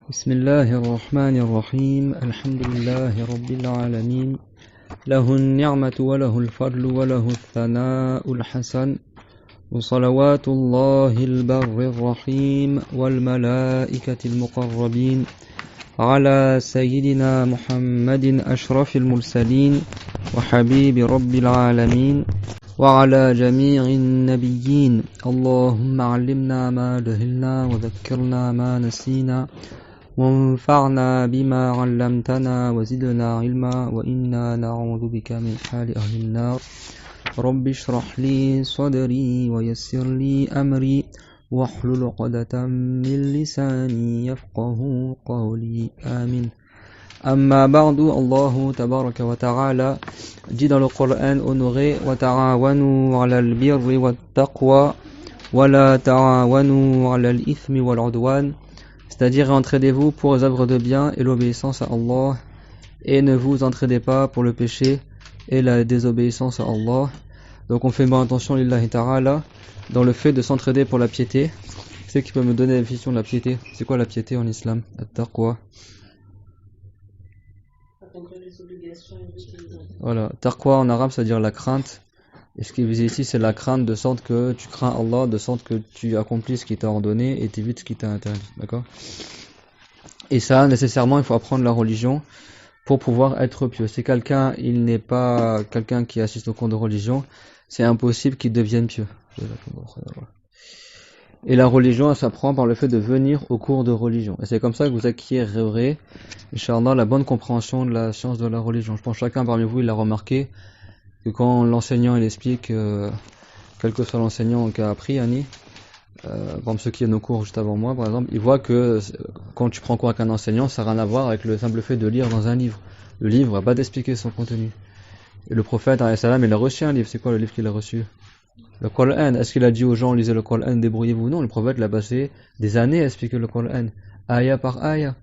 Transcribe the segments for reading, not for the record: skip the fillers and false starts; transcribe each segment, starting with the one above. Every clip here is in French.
بسم الله الرحمن الرحيم الحمد لله رب العالمين له النعمة وله الفضل وله الثناء الحسن وصلوات الله البر الرحيم والملائكة المقربين على سيدنا محمد أشرف المرسلين وحبيب رب العالمين وعلى جميع النبيين اللهم علمنا ما جهلنا وذكرنا ما نسينا وانفعنا بما علمتنا وزدنا علما وإنا نعوذ بك من حال أهل النار رب اشرح لي صدري ويسر لي أمري واحلل عقدة من لساني يفقه قولي آمين أما بعد الله تبارك وتعالى dit dans le Coran honoré وتعاونوا على البر والتقوى ولا تعاونوا على الإثم والعدوان, c'est-à-dire entraidez-vous pour les œuvres de bien et l'obéissance à Allah, et ne vous entraidez pas pour le péché et la désobéissance à Allah. Donc on fait bonne attention lillahi ta'ala dans le fait de s'entraider pour la piété. C'est qui peut me donner la définition de la piété? C'est quoi la piété en islam? At-taqwa. Voilà, taqwa en arabe ça veut dire la crainte. Et ce qui est visé ici c'est la crainte de sorte que tu crains Allah, de sorte que tu accomplis ce qui t'a ordonné et t'évites ce qui t'a interdit. D'accord? Et ça, nécessairement, il faut apprendre la religion pour pouvoir être pieux. Si quelqu'un, il n'est pas quelqu'un qui assiste au cours de religion, c'est impossible qu'il devienne pieux. Et la religion, elle s'apprend par le fait de venir au cours de religion. Et c'est comme ça que vous acquérerez, Inch'Allah, la bonne compréhension de la science de la religion. Je pense que chacun parmi vous, il a remarqué que quand l'enseignant, il explique, quel que soit l'enseignant qui a appris, Annie, par exemple ceux qui viennent au cours juste avant moi, par exemple, ils voient que quand tu prends cours avec un enseignant, ça n'a rien à voir avec le simple fait de lire dans un livre. Le livre va pas t'expliquer son contenu. Et le prophète, alayhi salam, il a reçu un livre. C'est quoi le livre qu'il a reçu? Le Coran. Est-ce qu'il a dit aux gens, lisez le Coran, débrouillez-vous? Non, le prophète l'a passé des années à expliquer le Coran, ayah par ayah.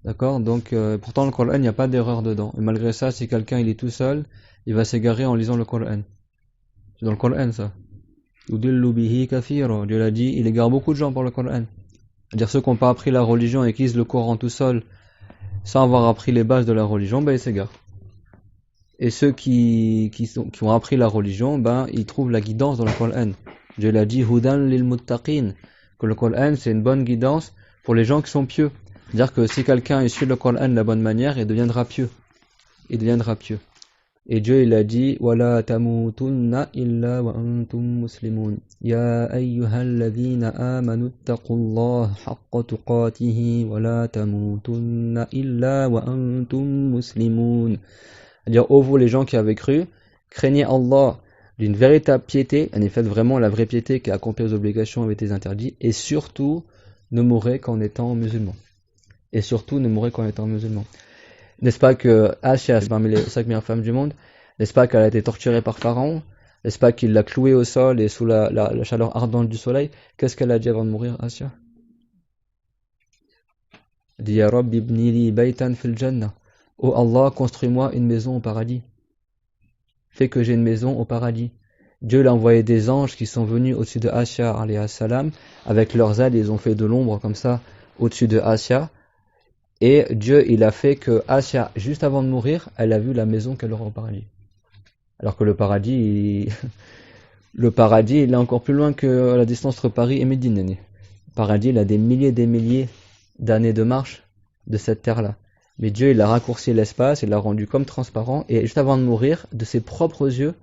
D'accord? Donc, pourtant le Coran, il n'y a pas d'erreur dedans. Et malgré ça, si quelqu'un il est tout seul, il va s'égarer en lisant le Coran. C'est dans le Coran ça. Dieu l'a dit, il égare beaucoup de gens par le Coran. C'est-à-dire ceux qui n'ont pas appris la religion et qui lisent le Coran tout seul, sans avoir appris les bases de la religion, ben ils s'égarent. Et ceux qui ont appris la religion, ben ils trouvent la guidance dans le Coran. Dieu l'a dit, Hudan lil muttaqin, que le Coran c'est une bonne guidance pour les gens qui sont pieux. C'est-à-dire que si quelqu'un suit le Coran de la bonne manière, il deviendra pieux. Il deviendra pieux. Et Dieu il a dit wala tamutunna illa wa antum muslimun ya ayyuhalladhina amanu taqullaha haqqa tuqatihi wala tamutunna illa wa antum muslimun. C'est-à-dire ô vous les gens qui avez cru, craignez Allah d'une véritable piété, en effet vraiment la vraie piété qui accomplit les obligations avec les interdits, et surtout ne mourrez qu'en étant musulman. Et surtout ne mourrez qu'en étant musulman. N'est-ce pas que Asya, c'est parmi les 5 meilleures femmes du monde? N'est-ce pas qu'elle a été torturée par Pharaon? N'est-ce pas qu'il l'a clouée au sol et sous la chaleur ardente du soleil? Qu'est-ce qu'elle a dit avant de mourir, Asya? Elle dit Ya Rabbi ibni li baytan fil jannah. Oh Allah, construis-moi une maison au paradis. Fais que j'ai une maison au paradis. Dieu l'a envoyé des anges qui sont venus au-dessus de Asya alayhi salam avec leurs ailes, ils ont fait de l'ombre comme ça au-dessus de Asya. Et Dieu, il a fait que Asya, juste avant de mourir, elle a vu la maison qu'elle aura au paradis. Alors que le paradis, il est encore plus loin que la distance entre Paris et Médine. Le paradis, il a des milliers d'années de marche de cette terre-là. Mais Dieu, il a raccourci l'espace, il l'a rendu comme transparent, et juste avant de mourir, de ses propres yeux,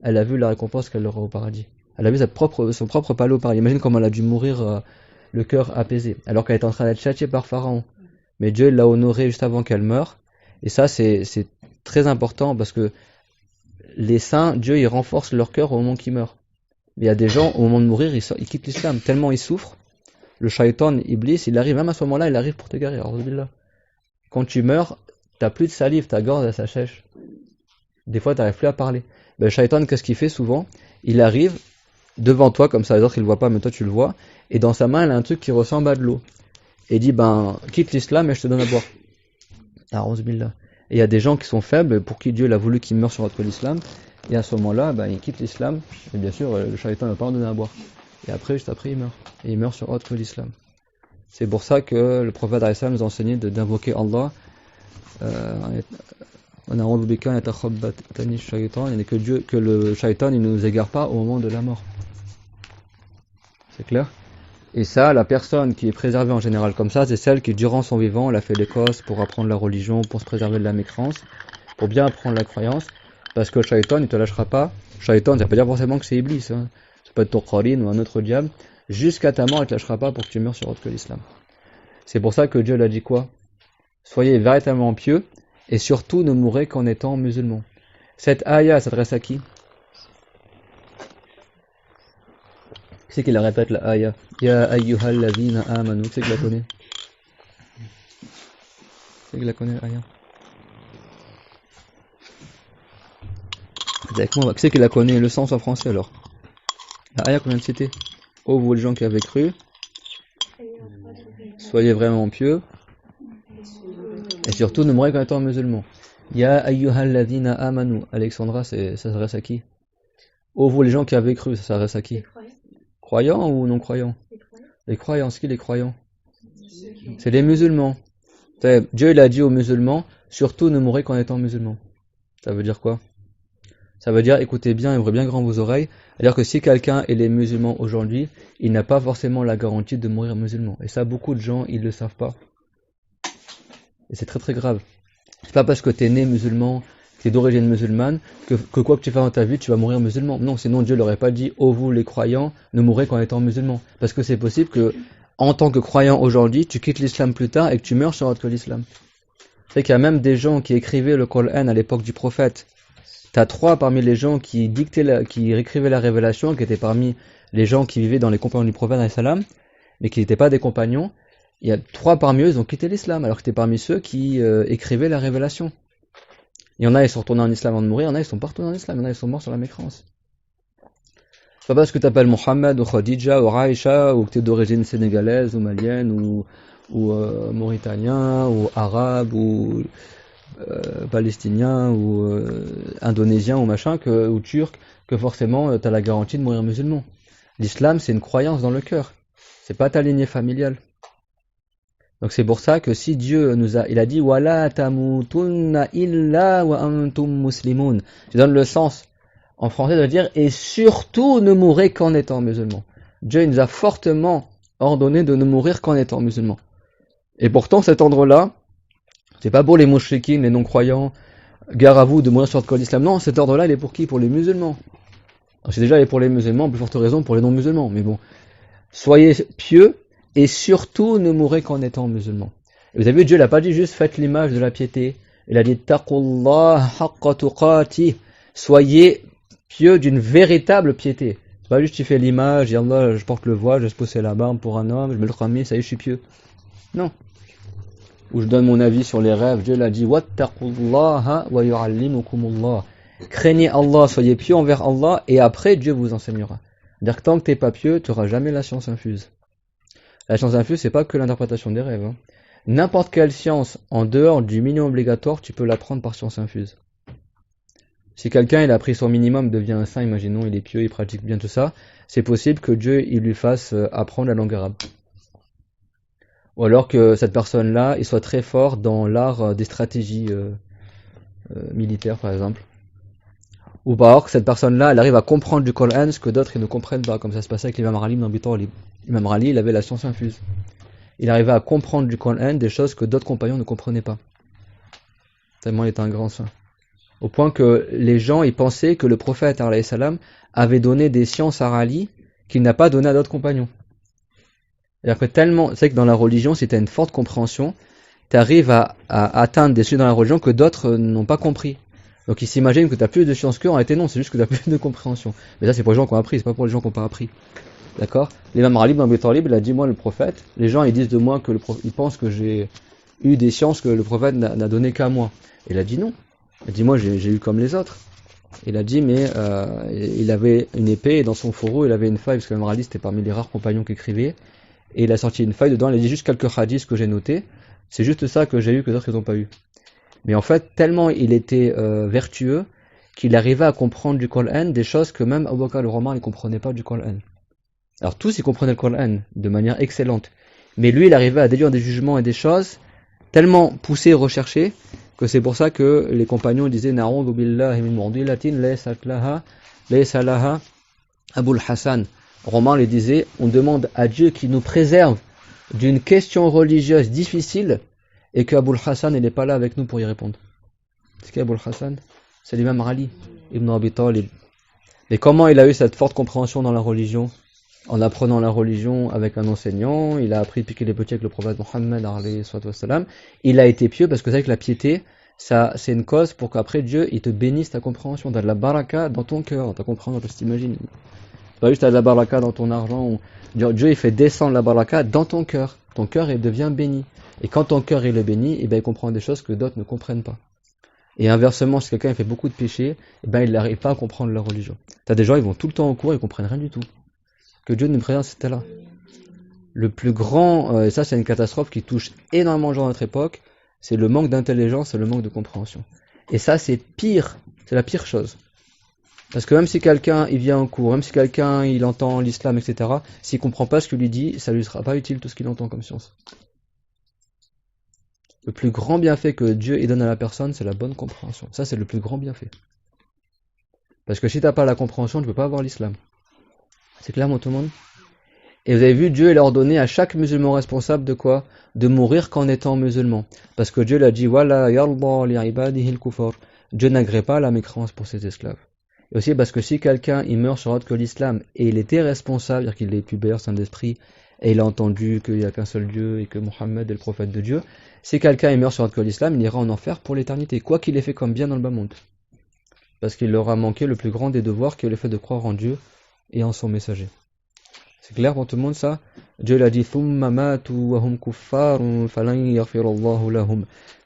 elle a vu la récompense qu'elle aura au paradis. Elle a vu son propre palais au paradis. Imagine comment elle a dû mourir le cœur apaisé, alors qu'elle est en train d'être châtiée par Pharaon. Mais Dieu l'a honorée juste avant qu'elle meure. Et ça, c'est très important parce que les saints, Dieu, il renforce leur cœur au moment qu'ils meurent. Il y a des gens, au moment de mourir, ils quittent l'islam. Tellement ils souffrent. Le shaitan, Iblis, il arrive, même à ce moment-là, il arrive pour te garer. Quand tu meurs, t'as plus de salive, ta gorge, elle s'assèche. Des fois, t'arrives plus à parler. Ben, le shaitan, qu'est-ce qu'il fait souvent? Il arrive devant toi, comme ça, les autres, ils le voient pas, mais toi, tu le vois. Et dans sa main, il a un truc qui ressemble à de l'eau. Et dit, quitte l'islam et je te donne à boire. Et il y a des gens qui sont faibles, pour qui Dieu a voulu qu'ils meurent sur autre que l'islam. Et à ce moment-là, ils quittent l'islam. Et bien sûr, le shaitan ne va pas en donner à boire. Et après, juste après, il meurt. Et il meurt sur autre que l'islam. C'est pour ça que le prophète alayhi salam nous a enseigné d'invoquer Allah. On a envie que le shaitan ne nous égare pas au moment de la mort. C'est clair? Et ça, la personne qui est préservée en général comme ça, c'est celle qui, durant son vivant, elle a fait l'Écosse pour apprendre la religion, pour se préserver de la mécrance, pour bien apprendre la croyance, parce que le shaitan, il te lâchera pas. Shaitan, ça veut pas dire forcément que c'est Iblis, hein. Ça peut être ton Qarin ou un autre diable. Jusqu'à ta mort, il te lâchera pas pour que tu meurs sur autre que l'islam. C'est pour ça que Dieu l'a dit quoi? Soyez véritablement pieux, et surtout ne mourrez qu'en étant musulmans. Cette ayah s'adresse à qui? Qui c'est qui la répète, la ayah? Ya ayyuhal ladhina amanu. Qui c'est qui la connaît? Qui c'est qui la connaît, l'ayah? Avec moi, qui c'est qui la connaît? Le sens en français alors. La ayah qu'on vient de citer. Oh vous les gens qui avez cru, soyez vraiment pieux, et surtout ne mourrez qu'en étant musulmans. Ya ayyuhal ladhina amanu. Alexandra, ça s'adresse à qui? Oh vous les gens qui avez cru, ça s'adresse à qui? Croyants ou non croyants? Les croyants, c'est qui les croyants? C'est les musulmans. Dieu il a dit aux musulmans, surtout ne mourrez qu'en étant musulmans. Ça veut dire quoi? Ça veut dire, écoutez bien, ouvrez bien grand vos oreilles. C'est-à-dire que si quelqu'un est les musulmans aujourd'hui, il n'a pas forcément la garantie de mourir musulman. Et ça, beaucoup de gens, ils le savent pas. Et c'est très très grave. C'est pas parce que tu es né musulman, tu es d'origine musulmane, que quoi que tu fasses dans ta vie, tu vas mourir musulman. Non, sinon Dieu l'aurait pas dit, ô vous les croyants, ne mourrez qu'en étant musulmans. Parce que c'est possible que, en tant que croyant aujourd'hui, tu quittes l'islam plus tard et que tu meurs sur autre que l'islam. C'est qu'il y a même des gens qui écrivaient le Coran à l'époque du prophète. T'as 3 parmi les gens qui écrivaient la révélation, qui étaient parmi les gens qui vivaient dans les compagnons du prophète, mais qui n'étaient pas des compagnons. Il y a 3 parmi eux, ils ont quitté l'islam, alors que c'était parmi ceux qui écrivaient la révélation. Il y en a, ils sont retournés en islam avant de mourir, il y en a, ils sont pas retournés en islam, il y en a, ils sont morts sur la mécrance. C'est pas parce que tu t'appelles Mohammed, ou Khadija, ou Aïcha, ou que tu es d'origine sénégalaise, ou malienne, ou mauritanien, ou arabe, ou palestinien ou indonésien ou machin ou turc que forcément tu as la garantie de mourir musulman. L'islam c'est une croyance dans le cœur, c'est pas ta lignée familiale. Donc c'est pour ça que si Dieu il a dit wala tamutunna illa wa antum muslimun, je donne le sens en français de dire et surtout ne mourrez qu'en étant musulman. Dieu nous a fortement ordonné de ne mourir qu'en étant musulman. Et pourtant cet ordre-là, c'est pas pour les mouchriquines, les non-croyants, gare à vous de mourir sur le col d'islam. Non, cet ordre-là, il est pour qui? Pour les musulmans. Alors, c'est déjà il est pour les musulmans, plus forte raison pour les non-musulmans. Mais bon, soyez pieux et surtout ne mourrez qu'en étant musulmans. Et vous avez vu, Dieu l'a pas dit juste faites l'image de la piété. Il a dit taqullah haqqa tuqati. Soyez pieux d'une véritable piété. C'est pas juste tu fais l'image, et Allah, je porte le voile, je pousser la barbe pour un homme, je mets le khamis, ça y est, je suis pieux. Non. Où je donne mon avis sur les rêves, Dieu l'a dit wattaqullaha wa yu'allimukumullah. Craignez Allah, soyez pieux envers Allah et après Dieu vous enseignera. C'est-à-dire que tant que t'es pas pieux, tu n'auras jamais la science infuse. La science infuse, c'est pas que l'interprétation des rêves. Hein. N'importe quelle science en dehors du minimum obligatoire, tu peux l'apprendre par science infuse. Si quelqu'un il a pris son minimum, devient un saint, imaginons, il est pieux, il pratique bien tout ça, c'est possible que Dieu il lui fasse apprendre la langue arabe. Ou alors que cette personne-là, il soit très fort dans l'art des stratégies militaires, par exemple. Ou alors que cette personne-là, elle arrive à comprendre du Coran ce que d'autres ils ne comprennent pas, comme ça se passait avec l'imam Ali ibn Abi Talib. L'imam Ali, il avait la science infuse. Il arrivait à comprendre du Coran des choses que d'autres compagnons ne comprenaient pas. Tellement il était un grand saint. Au point que les gens, ils pensaient que le prophète, alayhi salam, avait donné des sciences à Ali qu'il n'a pas donné à d'autres compagnons. C'est-à-dire que tellement, c'est que dans la religion, si tu as une forte compréhension, tu arrives à atteindre des sujets dans la religion que d'autres n'ont pas compris. Donc ils s'imaginent que tu as plus de science qu'eux, en réalité non, c'est juste que tu as plus de compréhension. Mais ça c'est pour les gens qui ont appris, c'est pas pour les gens qui n'ont pas appris. D'accord? L'imam Ali ibn Abi Talib, il a dit moi le prophète, les gens ils disent de moi que ils pensent que j'ai eu des sciences que le prophète n'a donné qu'à moi. Et il a dit non. Il a dit moi j'ai eu comme les autres. Il a dit mais il avait une épée et dans son fourreau il avait une feuille, parce que l'imam Ali c'était parmi les rares compagnons qui écrivaient. Et il a sorti une feuille dedans, il a dit juste quelques hadiths que j'ai notés. C'est juste ça que j'ai eu que d'autres n'ont pas eu. Mais en fait, tellement il était vertueux qu'il arrivait à comprendre du Coran des choses que même Abu Bakr al-Omar ne comprenait pas du Coran. Alors tous ils comprenaient le Coran de manière excellente. Mais lui, il arrivait à déduire des jugements et des choses tellement poussées et recherchées que c'est pour ça que les compagnons disaient Na'udhu billahi min mu'dilatin laysa laha Abul Hassan. Romain les disait, on demande à Dieu qu'il nous préserve d'une question religieuse difficile et que Abul Hassan n'est pas là avec nous pour y répondre. C'est qui Abul Hassan? C'est l'imam Ali ibn Abi Talib. Et comment il a eu cette forte compréhension dans la religion? En apprenant la religion avec un enseignant, il a appris depuis qu'il est petit avec le prophète Mohammed alayhi wassalam. Il a été pieux parce que c'est vrai que la piété, ça, c'est une cause pour qu'après Dieu, il te bénisse ta compréhension. T'as de la baraka dans ton cœur, dans ta compréhension, je t'imagine. C'est pas juste t'as de la baraka dans ton argent. Dieu, il fait descendre la baraka dans ton cœur. Ton cœur, il devient béni. Et quand ton cœur, il est béni, eh ben, il comprend des choses que d'autres ne comprennent pas. Et inversement, si quelqu'un fait beaucoup de péchés, eh ben, il n'arrive pas à comprendre la religion. T'as des gens, ils vont tout le temps au cours, ils comprennent rien du tout. Que Dieu nous présente cet état-là. Le plus grand, et ça c'est une catastrophe qui touche énormément de gens à notre époque, c'est le manque d'intelligence et le manque de compréhension. Et ça c'est pire, c'est la pire chose. Parce que même si quelqu'un il vient en cours, même si quelqu'un il entend l'islam, etc., s'il comprend pas ce que lui dit, ça lui sera pas utile tout ce qu'il entend comme science. Le plus grand bienfait que Dieu il donne à la personne, c'est la bonne compréhension. Ça c'est le plus grand bienfait. Parce que si t'as pas la compréhension, tu peux pas avoir l'islam. C'est clair, moi, tout le monde? Et vous avez vu, Dieu il a ordonné à chaque musulman responsable de quoi? De mourir qu'en étant musulman. Parce que Dieu l'a dit, Wala yarda li ibadihi al-kufar. Dieu n'agrée pas la mécréance pour ses esclaves. Et aussi parce que si quelqu'un il meurt sur autre que l'islam et il était responsable, c'est-à-dire qu'il est pubère, saint d'esprit, et il a entendu qu'il n'y a qu'un seul Dieu et que Mohammed est le prophète de Dieu, si quelqu'un il meurt sur autre que l'islam, il ira en enfer pour l'éternité, quoi qu'il ait fait comme bien dans le bas monde. Parce qu'il leur a manqué le plus grand des devoirs qui est le fait de croire en Dieu et en son messager. C'est clair pour tout le monde ça? Dieu l'a dit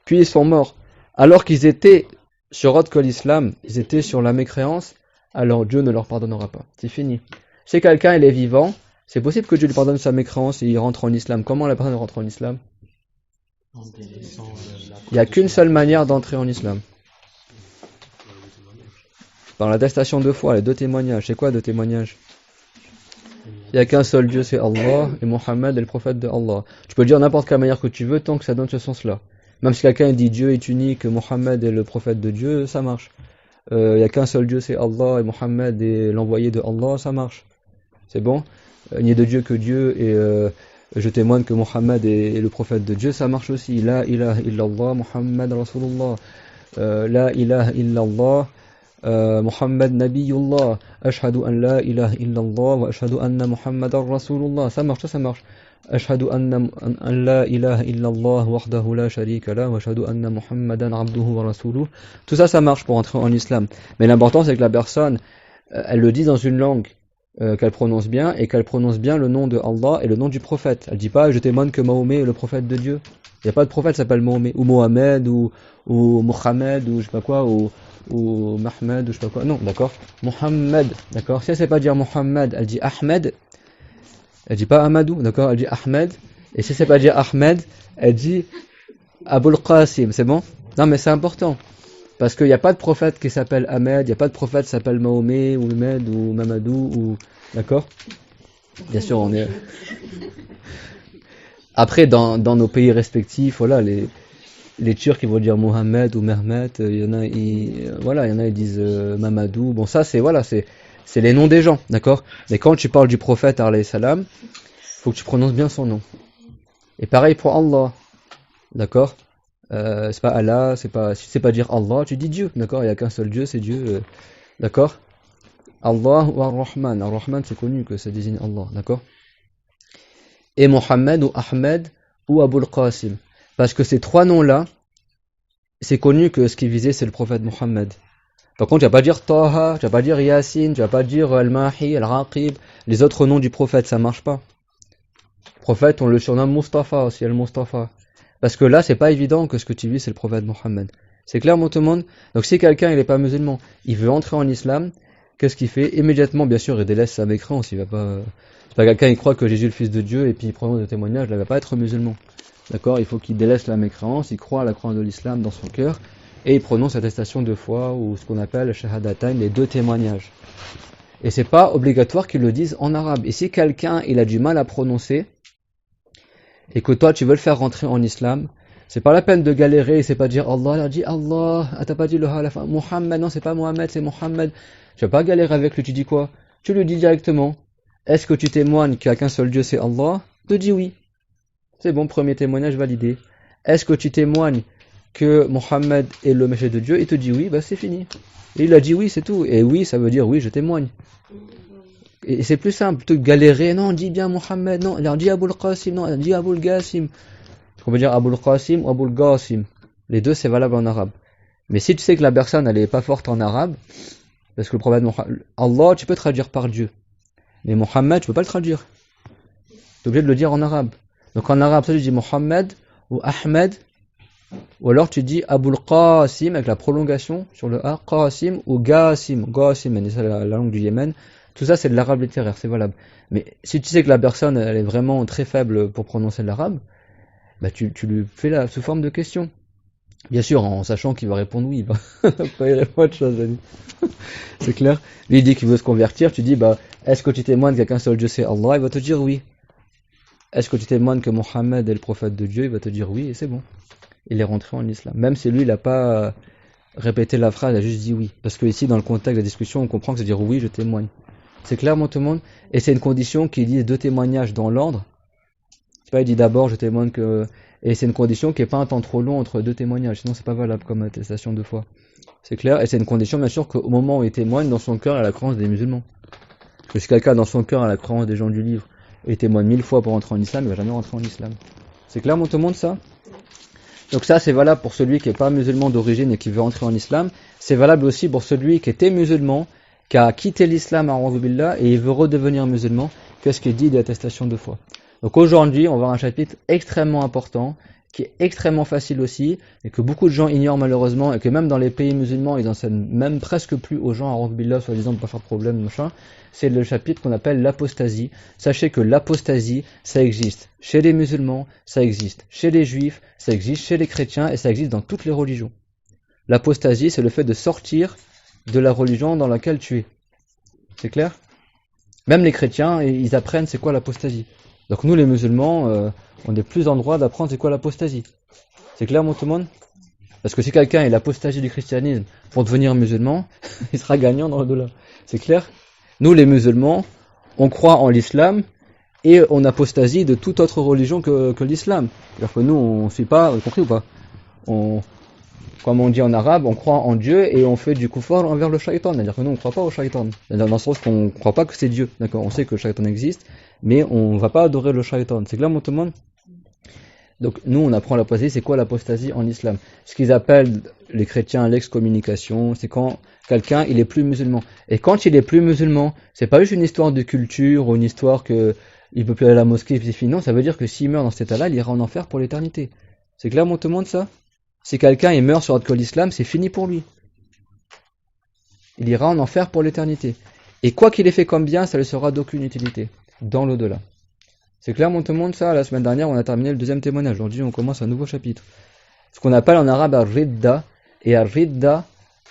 puis ils sont morts alors qu'ils étaient sur autre que l'islam, ils étaient sur la mécréance, alors Dieu ne leur pardonnera pas. C'est fini. Si quelqu'un il est vivant, c'est possible que Dieu lui pardonne sa mécréance et il rentre en islam. Comment la personne rentre en islam? Il n'y a qu'une seule manière d'entrer en islam. Par l'attestation de foi, les deux témoignages. C'est quoi deux témoignages? Il n'y a qu'un seul Dieu, c'est Allah, et Mohammed est le prophète de Allah. Tu peux le dire n'importe quelle manière que tu veux, tant que ça donne ce sens-là. Même si quelqu'un dit Dieu est unique, Mohammed est le prophète de Dieu, ça marche. Il n'y a qu'un seul Dieu, c'est Allah, et Mohammed est l'envoyé de Allah, ça marche. C'est bon? Il n'y a de Dieu que Dieu, et je témoigne que Mohammed est le prophète de Dieu, ça marche aussi. La ilaha illallah, Mohammed Rasulullah. La ilaha illallah. Muhammad Nabiyullah, Ashhadu an la ilaha illallah wa ashhadu anna Muhammadar Rasulullah. Ça marche, ça marche. Ashhadu an la ilaha illallah wahdahu la sharika la wa ashhadu anna Muhammadan abduhu wa rasuluhu. Tout ça, ça marche pour entrer en islam. Mais l'important, c'est que la personne, elle le dit dans une langue qu'elle prononce bien et qu'elle prononce bien le nom de Allah et le nom du prophète. Elle dit pas, je témoigne que Mahomet est le prophète de Dieu. Il n'y a pas de prophète qui s'appelle Mahomet, ou Mohamed, ou Mohamed, ou je sais pas quoi, ou Mahmed, ou je sais pas quoi. Non, d'accord. Mohammed, d'accord. Si elle sait pas dire Mohammed, elle dit Ahmed. Elle dit pas Amadou, d'accord. Elle dit Ahmed. Et si elle sait pas dire Ahmed, elle dit Abul Qasim. C'est bon? Non, mais c'est important. Parce qu'il n'y a pas de prophète qui s'appelle Ahmed, il n'y a pas de prophète qui s'appelle Mahomet, ou Ahmed, ou Mamadou, ou... D'accord? Bien sûr, on est... Après, dans nos pays respectifs, voilà, les Turcs ils vont dire Mohamed ou Mehmet, il y en a ils disent Mamadou. Bon, ça c'est les noms des gens, d'accord? Mais quand tu parles du prophète alayhi salam, faut que tu prononces bien son nom. Et pareil pour Allah, d'accord? C'est pas Allah, si tu sais pas dire Allah, tu dis Dieu, d'accord? Il y a qu'un seul Dieu, c'est Dieu, d'accord? Allah ou Ar-Rahman. Ar-Rahman, c'est connu que ça désigne Allah, d'accord? Et Mohammed ou Ahmed ou Abul Qasim. Parce que ces trois noms-là, c'est connu que ce qui visait, c'est le prophète Mohammed. Par contre, tu vas pas dire Taha, tu vas pas dire Yassine, tu vas pas dire Al-Mahi, Al-Raqib, les autres noms du prophète, ça marche pas. Le prophète, on le surnomme Mustafa aussi, Al-Mustafa. Parce que là, c'est pas évident que ce que tu vis, c'est le prophète Mohammed. C'est clair, mon tout le monde? Donc si quelqu'un, il est pas musulman, il veut entrer en islam, qu'est-ce qu'il fait? Immédiatement, bien sûr, il délaisse sa mécréance, il va pas... C'est pas quelqu'un, il croit que Jésus est le fils de Dieu, et puis il prononce des témoignages, là, il va pas être musulman. D'accord? Il faut qu'il délaisse la mécréance, il croit à la croix de l'islam dans son cœur, et il prononce l'attestation de foi, ou ce qu'on appelle shahadatayn, les deux témoignages. Et c'est pas obligatoire qu'ils le disent en arabe. Et si quelqu'un, il a du mal à prononcer, et que toi tu veux le faire rentrer en islam, c'est pas la peine de galérer, c'est pas dire Allah, elle dit Allah, t'as pas dit le ha à la fin, Muhammad, non c'est pas Mohamed, c'est Muhammad. Tu vas pas galérer avec lui, tu dis quoi? Tu lui dis directement, est-ce que tu témoignes qu'il n'y a qu'un seul Dieu, c'est Allah? Tu dis oui. C'est bon, premier témoignage validé. Est-ce que tu témoignes que Mohammed est le messager de Dieu? Il te dit oui, bah c'est fini. Et il a dit oui, c'est tout. Et oui, ça veut dire oui, je témoigne. Et c'est plus simple, plutôt que galérer, non, dis bien Mohammed, non, alors dis Aboul Qasim, non, dis Aboul Qasim. On peut dire Aboul Qasim ou Aboul Qasim. Les deux, c'est valable en arabe. Mais si tu sais que la personne, elle est pas forte en arabe, parce que le problème, Allah, tu peux traduire par Dieu. Mais Mohammed, tu peux pas le traduire. Tu es obligé de le dire en arabe. Donc en arabe, ça tu dis Mohammed ou Ahmed, ou alors tu dis Aboul Qasim avec la prolongation sur le A, Qasim ou Qasim. Qasim, c'est la langue du Yémen. Tout ça, c'est de l'arabe littéraire, c'est valable. Mais si tu sais que la personne, elle est vraiment très faible pour prononcer l'arabe, bah tu lui fais là sous forme de question. Bien sûr, en sachant qu'il va répondre oui, il va pas y répondre autre chose. C'est clair. Lui, il dit qu'il veut se convertir, tu dis, bah, est-ce que tu témoignes qu'il y a qu'un seul Dieu, c'est Allah? Il va te dire oui. Est-ce que tu témoignes que Mohammed est le prophète de Dieu? Il va te dire oui, et c'est bon. Il est rentré en islam. Même si lui, il n'a pas répété la phrase, il a juste dit oui. Parce que ici, dans le contexte de la discussion, on comprend que c'est dire oui, je témoigne. C'est clairement tout le monde. Et c'est une condition qu'il dise deux témoignages dans l'ordre. C'est pas, il dit d'abord, je témoigne que... Et c'est une condition qui n'est pas un temps trop long entre deux témoignages. Sinon, c'est pas valable comme attestation de foi. C'est clair. Et c'est une condition, bien sûr, qu'au moment où il témoigne, dans son cœur, il a la croyance des musulmans. Parce que si quelqu'un, dans son cœur, a la croyance des gens du livre, et témoigne 1000 fois pour rentrer en islam, il va jamais rentrer en islam. C'est clair, tout le monde, ça? Donc ça, c'est valable pour celui qui n'est pas musulman d'origine et qui veut entrer en islam. C'est valable aussi pour celui qui était musulman, qui a quitté l'islam a'oudhu billah, et il veut redevenir musulman. Qu'est-ce qu'il dit de l'attestation de foi? Donc aujourd'hui, on va voir un chapitre extrêmement important, qui est extrêmement facile aussi, et que beaucoup de gens ignorent malheureusement, et que même dans les pays musulmans, ils enseignent même presque plus aux gens a'oudhu billah, soi-disant de ne pas faire de problème, machin. C'est le chapitre qu'on appelle l'apostasie. Sachez que l'apostasie, ça existe chez les musulmans, ça existe chez les juifs, ça existe chez les chrétiens, et ça existe dans toutes les religions. L'apostasie, c'est le fait de sortir de la religion dans laquelle tu es. C'est clair? Même les chrétiens, ils apprennent c'est quoi l'apostasie. Donc nous les musulmans, on est plus en droit d'apprendre c'est quoi l'apostasie. C'est clair, tout le monde? Parce que si quelqu'un est l'apostasie du christianisme pour devenir musulman, il sera gagnant dans le delà. C'est clair? Nous les musulmans, on croit en l'islam et on apostasie de toute autre religion que l'islam. C'est-à-dire que nous, on ne suit pas, vous avez compris ou pas? Comme on dit en arabe, on croit en Dieu et on fait du kufar envers le shaitan. C'est-à-dire que nous, on ne croit pas au shaitan. Dans le sens qu'on ne croit pas que c'est Dieu. D'accord? On sait que le shaitan existe, mais on ne va pas adorer le shaitan. C'est clair, tout le monde? Donc nous, on apprend l'apostasie. C'est quoi l'apostasie en islam? Ce qu'ils appellent les chrétiens l'excommunication, c'est quand quelqu'un il est plus musulman. Et quand il est plus musulman, c'est pas juste une histoire de culture ou une histoire que il peut plus aller à la mosquée, c'est fini. Non, ça veut dire que s'il meurt dans cet état-là, il ira en enfer pour l'éternité. C'est clair, tout le monde, ça? Si quelqu'un il meurt sur l'alcool l'islam, c'est fini pour lui. Il ira en enfer pour l'éternité. Et quoi qu'il ait fait comme bien, ça ne sera d'aucune utilité dans l'au-delà. C'est clair, tout le monde, ça? La semaine dernière, on a terminé le deuxième témoignage. Aujourd'hui, on commence un nouveau chapitre. Ce qu'on appelle en arabe ar-ridda. Et ar-ridda,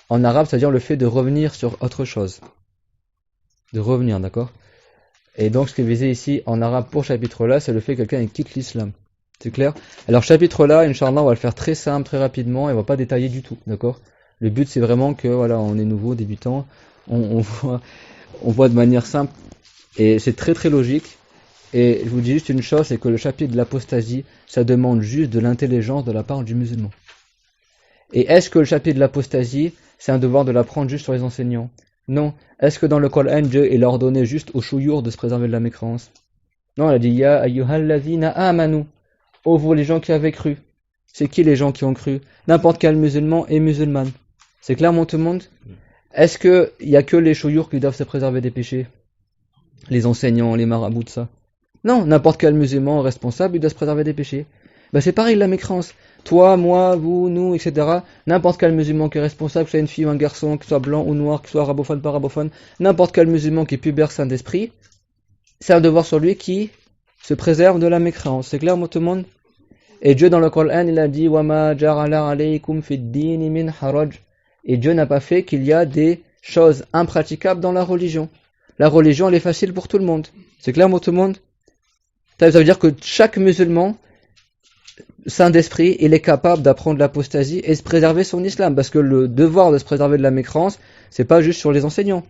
en arabe, c'est-à-dire le fait de revenir sur autre chose. De revenir, d'accord? Et donc, ce qui est visé ici en arabe pour ce chapitre-là, c'est le fait que quelqu'un quitte l'islam. C'est clair? Alors, chapitre-là, Inch'Allah, on va le faire très simple, très rapidement, et on va pas détailler du tout, d'accord? Le but, c'est vraiment que, voilà, on est nouveau, débutant, on voit de manière simple, et c'est très très logique. Et je vous dis juste une chose, c'est que le chapitre de l'apostasie, ça demande juste de l'intelligence de la part du musulman. Et est-ce que le chapitre de l'apostasie, c'est un devoir de l'apprendre juste sur les enseignants? Non. Est-ce que dans le Coran, Dieu il a ordonné juste aux chouyours de se préserver de la mécréance? Non, il a dit Ya ayyuhalladhina amanu. Oh vous les gens qui avaient cru. C'est qui les gens qui ont cru? N'importe quel musulman est musulmane. C'est clair, tout le monde? Est-ce que il y a que les chouyours qui doivent se préserver des péchés? Les enseignants, les marabouts, de ça? Non, n'importe quel musulman responsable, il doit se préserver des péchés. Ben c'est pareil la mécréance. Toi, moi, vous, nous, etc. N'importe quel musulman qui est responsable, que ce soit une fille ou un garçon, qu'il soit blanc ou noir, qu'il soit arabophone, pas arabophone, n'importe quel musulman qui est pubère, saint d'esprit, c'est un devoir sur lui qui se préserve de la mécréance. C'est clair, tout le monde? Et Dieu dans le Coran, il a dit وَمَا جَعَلَ عَلَيْكُمْ فِي الدِّينِ مِنْ حَرَجٍ. Et Dieu n'a pas fait qu'il y a des choses impraticables dans la religion. La religion, elle est facile pour tout le monde. C'est clair, tout le monde? Ça veut dire que chaque musulman, saint d'esprit, il est capable d'apprendre l'apostasie et de se préserver son islam. Parce que le devoir de se préserver de la mécréance, c'est pas juste sur les enseignants.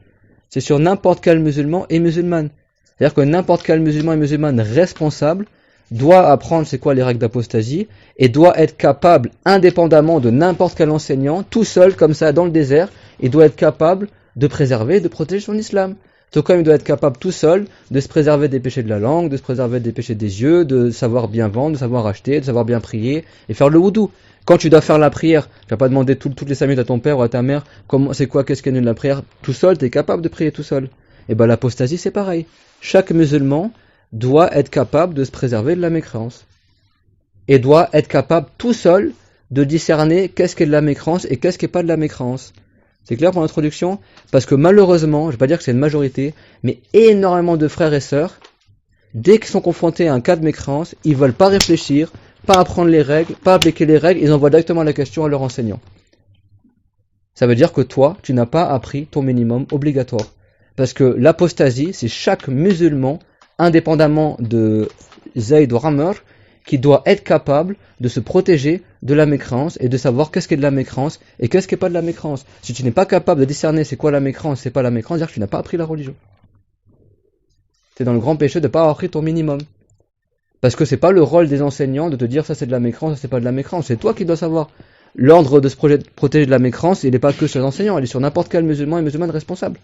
C'est sur n'importe quel musulman et musulmane. C'est-à-dire que n'importe quel musulman et musulmane responsable doit apprendre c'est quoi les règles d'apostasie et doit être capable, indépendamment de n'importe quel enseignant, tout seul comme ça dans le désert, il doit être capable de préserver, de protéger son islam. Tout comme il doit être capable tout seul de se préserver des péchés de la langue, de se préserver des péchés des yeux, de savoir bien vendre, de savoir acheter, de savoir bien prier et faire le wudu. Quand tu dois faire la prière, tu vas pas demander toutes les 5 minutes à ton père ou à ta mère qu'est-ce qu'est la prière. Tout seul, tu es capable de prier tout seul. Et ben l'apostasie c'est pareil. Chaque musulman doit être capable de se préserver de la mécréance. Et doit être capable tout seul de discerner qu'est-ce qui est de la mécréance et qu'est-ce qui n'est pas de la mécréance. C'est clair pour l'introduction? Parce que malheureusement, je ne vais pas dire que c'est une majorité, mais énormément de frères et sœurs, dès qu'ils sont confrontés à un cas de mécréance, ils ne veulent pas réfléchir, pas apprendre les règles, pas appliquer les règles, ils envoient directement la question à leur enseignant. Ça veut dire que toi, tu n'as pas appris ton minimum obligatoire. Parce que l'apostasie, c'est chaque musulman, indépendamment de Zayd ou Amr, qui doit être capable de se protéger de la mécréance et de savoir qu'est-ce qui est de la mécréance et qu'est-ce qui n'est pas de la mécréance. Si tu n'es pas capable de discerner c'est quoi la mécréance, c'est pas la mécréance, c'est-à-dire que tu n'as pas appris la religion. Tu es dans le grand péché de ne pas avoir appris ton minimum. Parce que c'est pas le rôle des enseignants de te dire ça c'est de la mécréance, ça c'est pas de la mécréance, c'est toi qui dois savoir. L'ordre de se protéger de la mécréance, il n'est pas que sur les enseignants, il est sur n'importe quel musulman et musulmane responsable.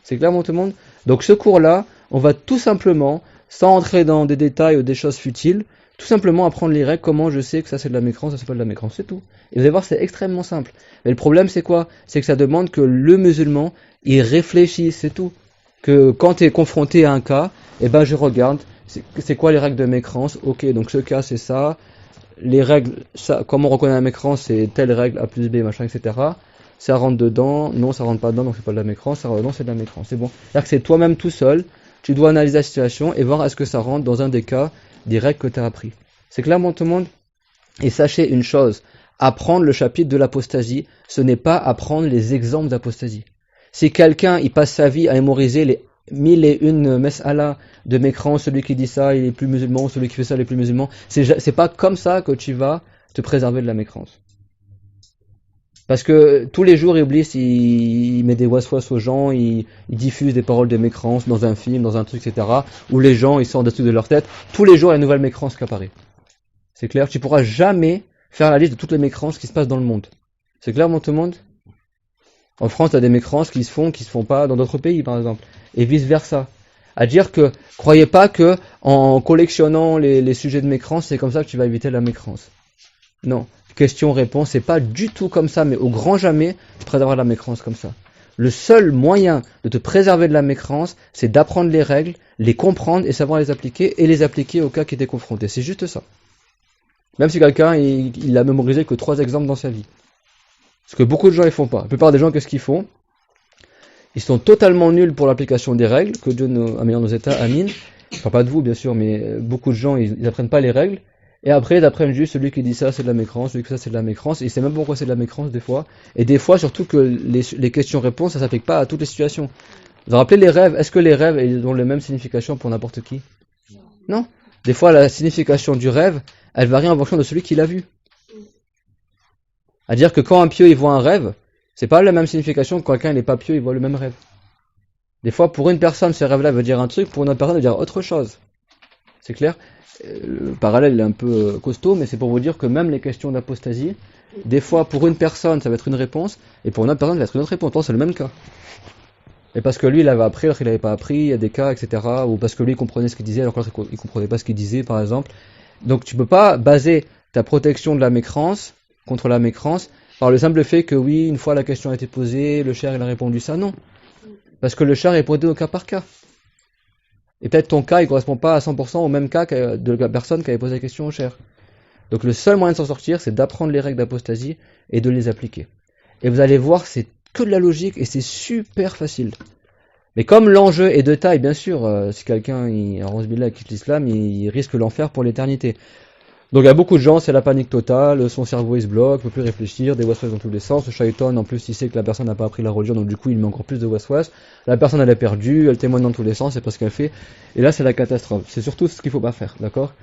C'est clair tout le monde? Donc ce cours-là, on va tout simplement, sans entrer dans des détails ou des choses futiles, tout simplement apprendre les règles, comment je sais que ça c'est de la mécréance, ça c'est pas de la mécréance, c'est tout. Et vous allez voir, c'est extrêmement simple. Mais le problème c'est quoi? C'est que ça demande que le musulman, il réfléchisse, c'est tout. Que quand tu es confronté à un cas, eh ben je regarde, c'est quoi les règles de mécréance? Ok, donc ce cas c'est ça, les règles, ça, comment on reconnaît la mécréance, c'est telle règle, A plus B, machin, etc. Ça rentre dedans, non ça rentre pas dedans, donc c'est pas de la mécréance, ça rentre dedans, c'est de la mécréance, c'est bon. C'est-à-dire que c'est toi-même tout seul, tu dois analyser la situation et voir est-ce que ça rentre dans un des cas des règles que tu as appris. C'est clair tout le monde? Et sachez une chose, apprendre le chapitre de l'apostasie, ce n'est pas apprendre les exemples d'apostasie. Si quelqu'un il passe sa vie à mémoriser les 1001 mes'ala de mécréance, celui qui dit ça il est plus musulman, celui qui fait ça il est plus musulman, c'est pas comme ça que tu vas te préserver de la mécréance. Parce que tous les jours, Iblis, il met des waswas aux gens, il diffuse des paroles de mécréance dans un film, dans un truc, etc. Où les gens, ils sortent dessus de leur tête. Tous les jours, il y a une nouvelle mécréance qui apparaît. C'est clair? Tu ne pourras jamais faire la liste de toutes les mécréances qui se passent dans le monde. C'est clair, tout le monde? En France, il y a des mécréances qui se font pas dans d'autres pays, par exemple. Et vice versa. À dire que, croyez pas que, en collectionnant les sujets de mécréance, c'est comme ça que tu vas éviter la mécréance. Non. Question-réponse, c'est pas du tout comme ça, mais au grand jamais, tu préserveras de la mécréance comme ça. Le seul moyen de te préserver de la mécréance, c'est d'apprendre les règles, les comprendre et savoir les appliquer au cas qui t'est confronté. C'est juste ça. Même si quelqu'un, il a mémorisé que 3 exemples dans sa vie. Ce que beaucoup de gens ne font pas. La plupart des gens, qu'est-ce qu'ils font? Ils sont totalement nuls pour l'application des règles, que Dieu améliore nos états, amin. Enfin, pas de vous, bien sûr, mais beaucoup de gens, ils n'apprennent pas les règles. Et après, ils apprennent juste celui qui dit ça, c'est de la mécréance, celui qui dit ça, c'est de la mécréance. Et ils savent même pas pourquoi c'est de la mécréance, des fois. Et des fois, surtout que les questions-réponses, ça s'applique pas à toutes les situations. Vous vous rappelez les rêves? Est-ce que les rêves, ils ont la même signification pour n'importe qui? Non. Des fois, la signification du rêve, elle varie en fonction de celui qui l'a vu. C'est-à-dire que quand un pieux, il voit un rêve, c'est pas la même signification que quand quelqu'un n'est pas pieux, il voit le même rêve. Des fois, pour une personne, ce rêve-là veut dire un truc, pour une autre personne, il veut dire autre chose. C'est clair? Le parallèle est un peu costaud, mais c'est pour vous dire que même les questions d'apostasie, des fois pour une personne ça va être une réponse, et pour une autre personne ça va être une autre réponse. Pourtant c'est le même cas. Et parce que lui il avait appris alors qu'il n'avait pas appris, il y a des cas, etc. Ou parce que lui il comprenait ce qu'il disait alors qu'il ne comprenait pas ce qu'il disait par exemple. Donc tu peux pas baser ta protection de la mécréance, contre la mécréance, par le simple fait que oui, une fois la question a été posée, le cher il a répondu ça, non. Parce que le cher est posé au cas par cas. Et peut-être ton cas, il ne correspond pas à 100% au même cas de la personne qui avait posé la question au cher. Donc le seul moyen de s'en sortir, c'est d'apprendre les règles d'apostasie et de les appliquer. Et vous allez voir, c'est que de la logique et c'est super facile. Mais comme l'enjeu est de taille, bien sûr, si quelqu'un, quitte l'islam, il risque l'enfer pour l'éternité. Donc il y a beaucoup de gens, c'est la panique totale, son cerveau il se bloque, il ne peut plus réfléchir, des waswas dans tous les sens, le shaitan en plus il sait que la personne n'a pas appris la religion, donc du coup il met encore plus de waswas, la personne elle est perdue, elle témoigne dans tous les sens, c'est pas ce qu'elle fait, et là c'est la catastrophe, c'est surtout ce qu'il ne faut pas faire, d'accord?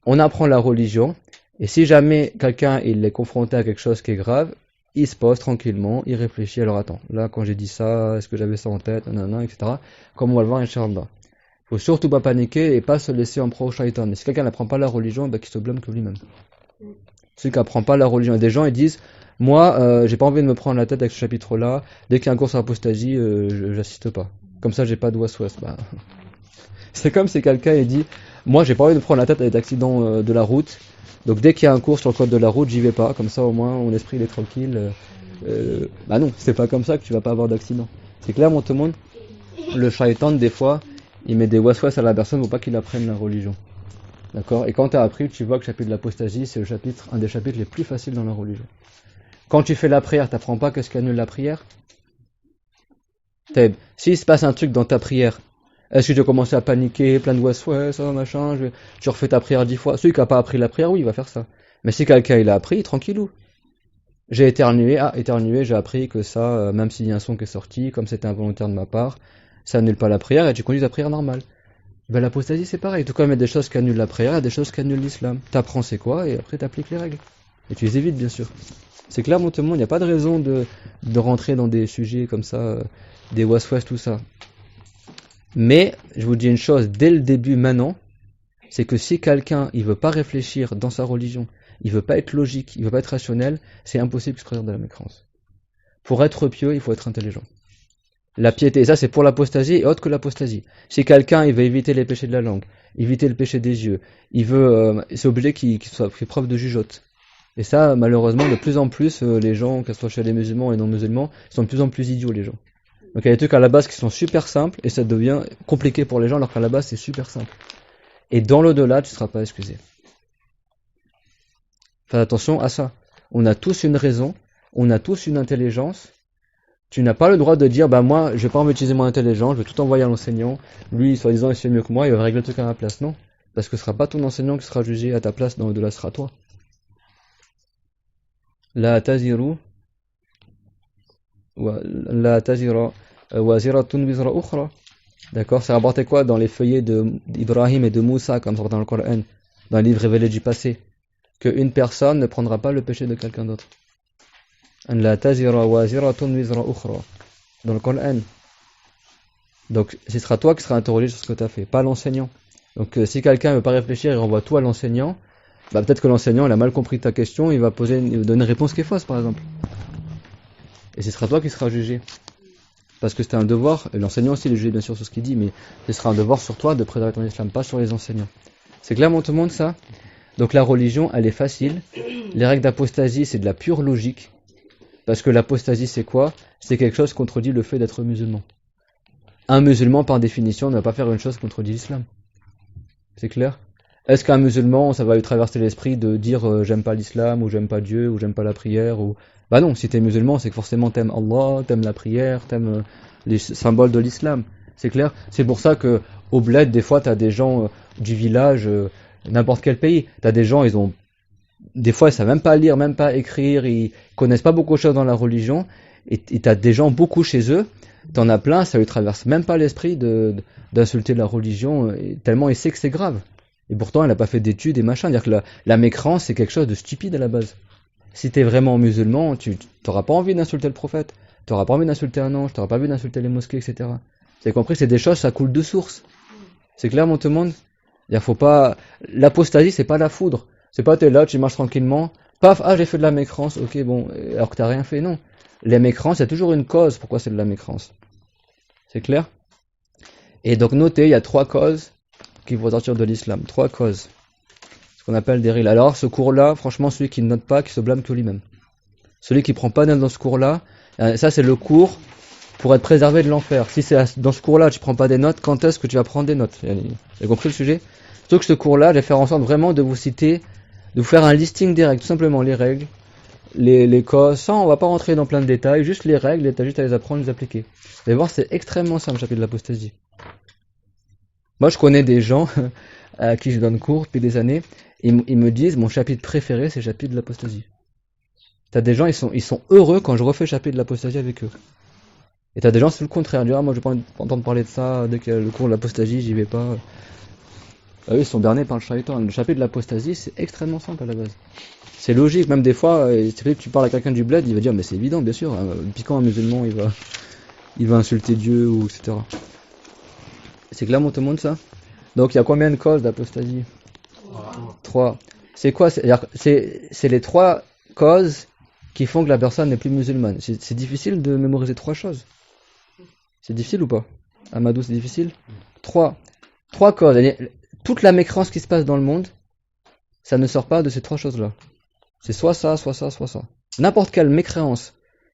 On apprend la religion, Et si jamais quelqu'un il est confronté à quelque chose qui est grave, il se pose tranquillement, il réfléchit, alors attends, là quand j'ai dit ça, est-ce que j'avais ça en tête, nanana, etc. Comme on va le voir, Inch'Allah. Faut surtout pas paniquer et pas se laisser en proie au shaitan. Mais si quelqu'un n'apprend pas la religion, bah, qu'il se blâme que lui-même. Celui qui apprend pas la religion. Et des gens, ils disent, moi, j'ai pas envie de me prendre la tête avec ce chapitre-là, dès qu'il y a un cours sur l'apostasie, j'assiste pas. Comme ça, j'ai pas de was-was. Bah, c'est comme si quelqu'un il dit, moi, j'ai pas envie de me prendre la tête avec l'accident de la route, donc dès qu'il y a un cours sur le code de la route, j'y vais pas. Comme ça, au moins, mon esprit il est tranquille. Bah non, c'est pas comme ça que tu vas pas avoir d'accident. C'est clair, mon tout le monde. Le shaitan, des fois, il met des waswas à la personne pour pas qu'il apprenne la religion. D'accord? Et quand tu as appris, tu vois que le chapitre de l'apostasie, c'est un des chapitres les plus faciles dans la religion. Quand tu fais la prière, t'apprends pas qu'est-ce qui annule la prière? S'il se passe un truc dans ta prière, est-ce que tu as commencé à paniquer, plein de waswas, ça, machin, tu refais ta prière 10 fois? Celui qui a pas appris la prière, oui, il va faire ça. Mais si quelqu'un il a appris, tranquillou. J'ai éternué, j'ai appris que ça, même s'il y a un son qui est sorti, comme c'était involontaire de ma part, ça annule pas la prière et tu conduis ta prière normale. Ben, l'apostasie c'est pareil, tout comme il y a des choses qui annulent la prière, il y a des choses qui annulent l'islam. T'apprends c'est quoi et après t'appliques les règles. Et tu les évites bien sûr. C'est clair mon tout le monde, il n'y a pas de raison de rentrer dans des sujets comme ça, des waswas, tout ça. Mais, je vous dis une chose, dès le début maintenant, c'est que si quelqu'un il veut pas réfléchir dans sa religion, il veut pas être logique, il veut pas être rationnel, c'est impossible qu'il se présente à la mécréance. Pour être pieux, il faut être intelligent. La piété, et ça c'est pour l'apostasie et autre que l'apostasie. Si quelqu'un il veut éviter les péchés de la langue, éviter le péché des yeux, il veut, c'est obligé qu'il soit fait preuve de jugeote. Et ça, malheureusement, de plus en plus, les gens, que ce soit chez les musulmans et non musulmans, sont de plus en plus idiots les gens. Donc il y a des trucs à la base qui sont super simples et ça devient compliqué pour les gens alors qu'à la base c'est super simple. Et dans l'au-delà, tu ne seras pas excusé. Fais attention à ça. On a tous une raison, on a tous une intelligence. Tu n'as pas le droit de dire, bah moi, je vais pas en utiliser mon intelligence, je vais tout envoyer à l'enseignant. Lui, soi-disant, il sait mieux que moi, il va régler le truc à ma place. Non. Parce que ce sera pas ton enseignant qui sera jugé à ta place, dans l'au-delà, ce sera toi. La taziru, la tazira, waziratun wizra ukhra. D'accord, c'est rapporté quoi dans les feuillets d'Ibrahim et de Moussa, comme ça dans le Coran, dans les livres révélés du passé, qu'une personne ne prendra pas le péché de quelqu'un d'autre. La tazira waziratun wizra ukhra. Dans le Coran. Donc, ce sera toi qui seras interrogé sur ce que tu as fait, pas l'enseignant. Donc, si quelqu'un ne veut pas réfléchir, il renvoie tout à l'enseignant, bah, peut-être que l'enseignant il a mal compris ta question, il va donner une réponse qui est fausse, par exemple. Et ce sera toi qui seras jugé. Parce que c'est un devoir, et l'enseignant aussi il est jugé bien sûr sur ce qu'il dit, mais ce sera un devoir sur toi de préserver ton islam, pas sur les enseignants. C'est clairement tout le monde ça? Donc la religion, elle est facile. Les règles d'apostasie, c'est de la pure logique. Parce que l'apostasie, c'est quoi? C'est quelque chose qui contredit le fait d'être musulman. Un musulman, par définition, ne va pas faire une chose qui contredit l'islam. C'est clair? Est-ce qu'un musulman, ça va lui traverser l'esprit de dire j'aime pas l'islam, ou j'aime pas Dieu, ou j'aime pas la prière, ou... Bah non, si t'es musulman, c'est que forcément t'aimes Allah, t'aimes la prière, t'aimes les symboles de l'islam. C'est clair? C'est pour ça que au bled, des fois, t'as des gens du village, n'importe quel pays. T'as des gens, ils ont... Des fois, ils savent même pas lire, même pas écrire, ils connaissent pas beaucoup de choses dans la religion, et t'as des gens beaucoup chez eux, t'en as plein, ça lui traverse même pas l'esprit d'insulter la religion, tellement il sait que c'est grave. Et pourtant, elle n'a pas fait d'études et machin. C'est-à-dire que la mécrance, c'est quelque chose de stupide à la base. Si t'es vraiment musulman, tu n'auras pas envie d'insulter le prophète, tu n'auras pas envie d'insulter un ange, tu n'auras pas envie d'insulter les mosquées, etc. Vous avez compris, c'est des choses, ça coule de source. C'est clair, mon tout le monde? Il faut pas... L'apostasie, c'est pas la foudre. C'est pas t'es là, tu marches tranquillement, paf, ah j'ai fait de la mécrance, ok bon, alors que t'as rien fait, non. Les mécrances, il y a toujours une cause pourquoi c'est de la mécrance. C'est clair? Et donc notez, il y a 3 causes qui vont sortir de l'islam. 3 causes. Ce qu'on appelle des rils. Alors, ce cours-là, franchement, celui qui ne note pas, qui se blâme que lui-même. Celui qui prend pas note dans ce cours-là, ça c'est le cours pour être préservé de l'enfer. Si c'est dans ce cours-là, tu prends pas des notes, quand est-ce que tu vas prendre des notes? Vous avez compris le sujet? Surtout que ce cours-là, je vais faire en sorte vraiment de vous citer, de vous faire un listing des règles, tout simplement les règles, les causes, sans, on va pas rentrer dans plein de détails, juste les règles, et t'as juste à les apprendre, les appliquer. Vous allez voir, c'est extrêmement simple, le chapitre de l'apostasie. Moi, je connais des gens à qui je donne cours depuis des années, ils me disent, mon chapitre préféré, c'est le chapitre de l'apostasie. T'as des gens, ils sont heureux quand je refais le chapitre de l'apostasie avec eux. Et t'as des gens, c'est le contraire, ils disent, ah, moi, je vais pas entendre parler de ça, dès qu'il y a le cours de l'apostasie, j'y vais pas. Eux, ils sont bernés par le shaitan. Le chapitre de l'apostasie, c'est extrêmement simple à la base. C'est logique, même des fois, c'est vrai que tu parles à quelqu'un du bled, il va dire, mais c'est évident, bien sûr, puis quand un musulman, il va insulter Dieu, ou etc. C'est clairement tout le monde ça. Donc il y a combien de causes d'apostasie? 3. C'est quoi? C'est les 3 causes qui font que la personne n'est plus musulmane. C'est difficile de mémoriser 3 choses. C'est difficile ou pas? Amadou, c'est difficile? 3 causes. Toute la mécréance qui se passe dans le monde, ça ne sort pas de ces 3 choses-là. C'est soit ça, soit ça, soit ça. N'importe quelle mécréance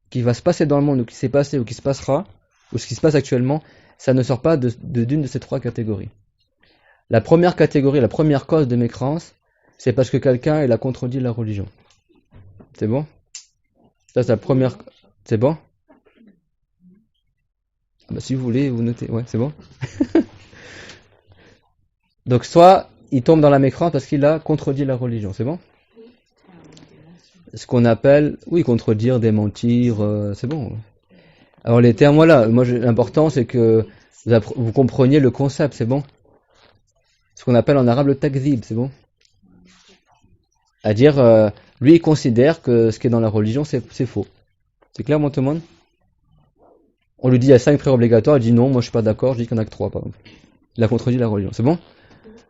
qui va se passer dans le monde, ou qui s'est passé, ou qui se passera, ou ce qui se passe actuellement, ça ne sort pas d'une de ces 3 catégories. La première catégorie, la première cause de mécréance, c'est parce que quelqu'un il a contredit la religion. C'est bon? Ça c'est la première. C'est bon? Ah bah, si vous voulez, vous notez. Ouais, c'est bon? Donc soit il tombe dans la mécréance parce qu'il a contredit la religion. C'est bon? Ce qu'on appelle, oui, contredire, démentir, c'est bon. Alors les termes, voilà, l'important c'est que vous compreniez le concept, c'est bon? Ce qu'on appelle en arabe le takzib, c'est bon? À dire, lui il considère que ce qui est dans la religion c'est faux. C'est clair, mon tout le monde? On lui dit il y a 5 prières obligatoires, il dit non, moi je suis pas d'accord, je dis qu'il y en a que 3 par exemple. Il a contredit la religion, c'est bon?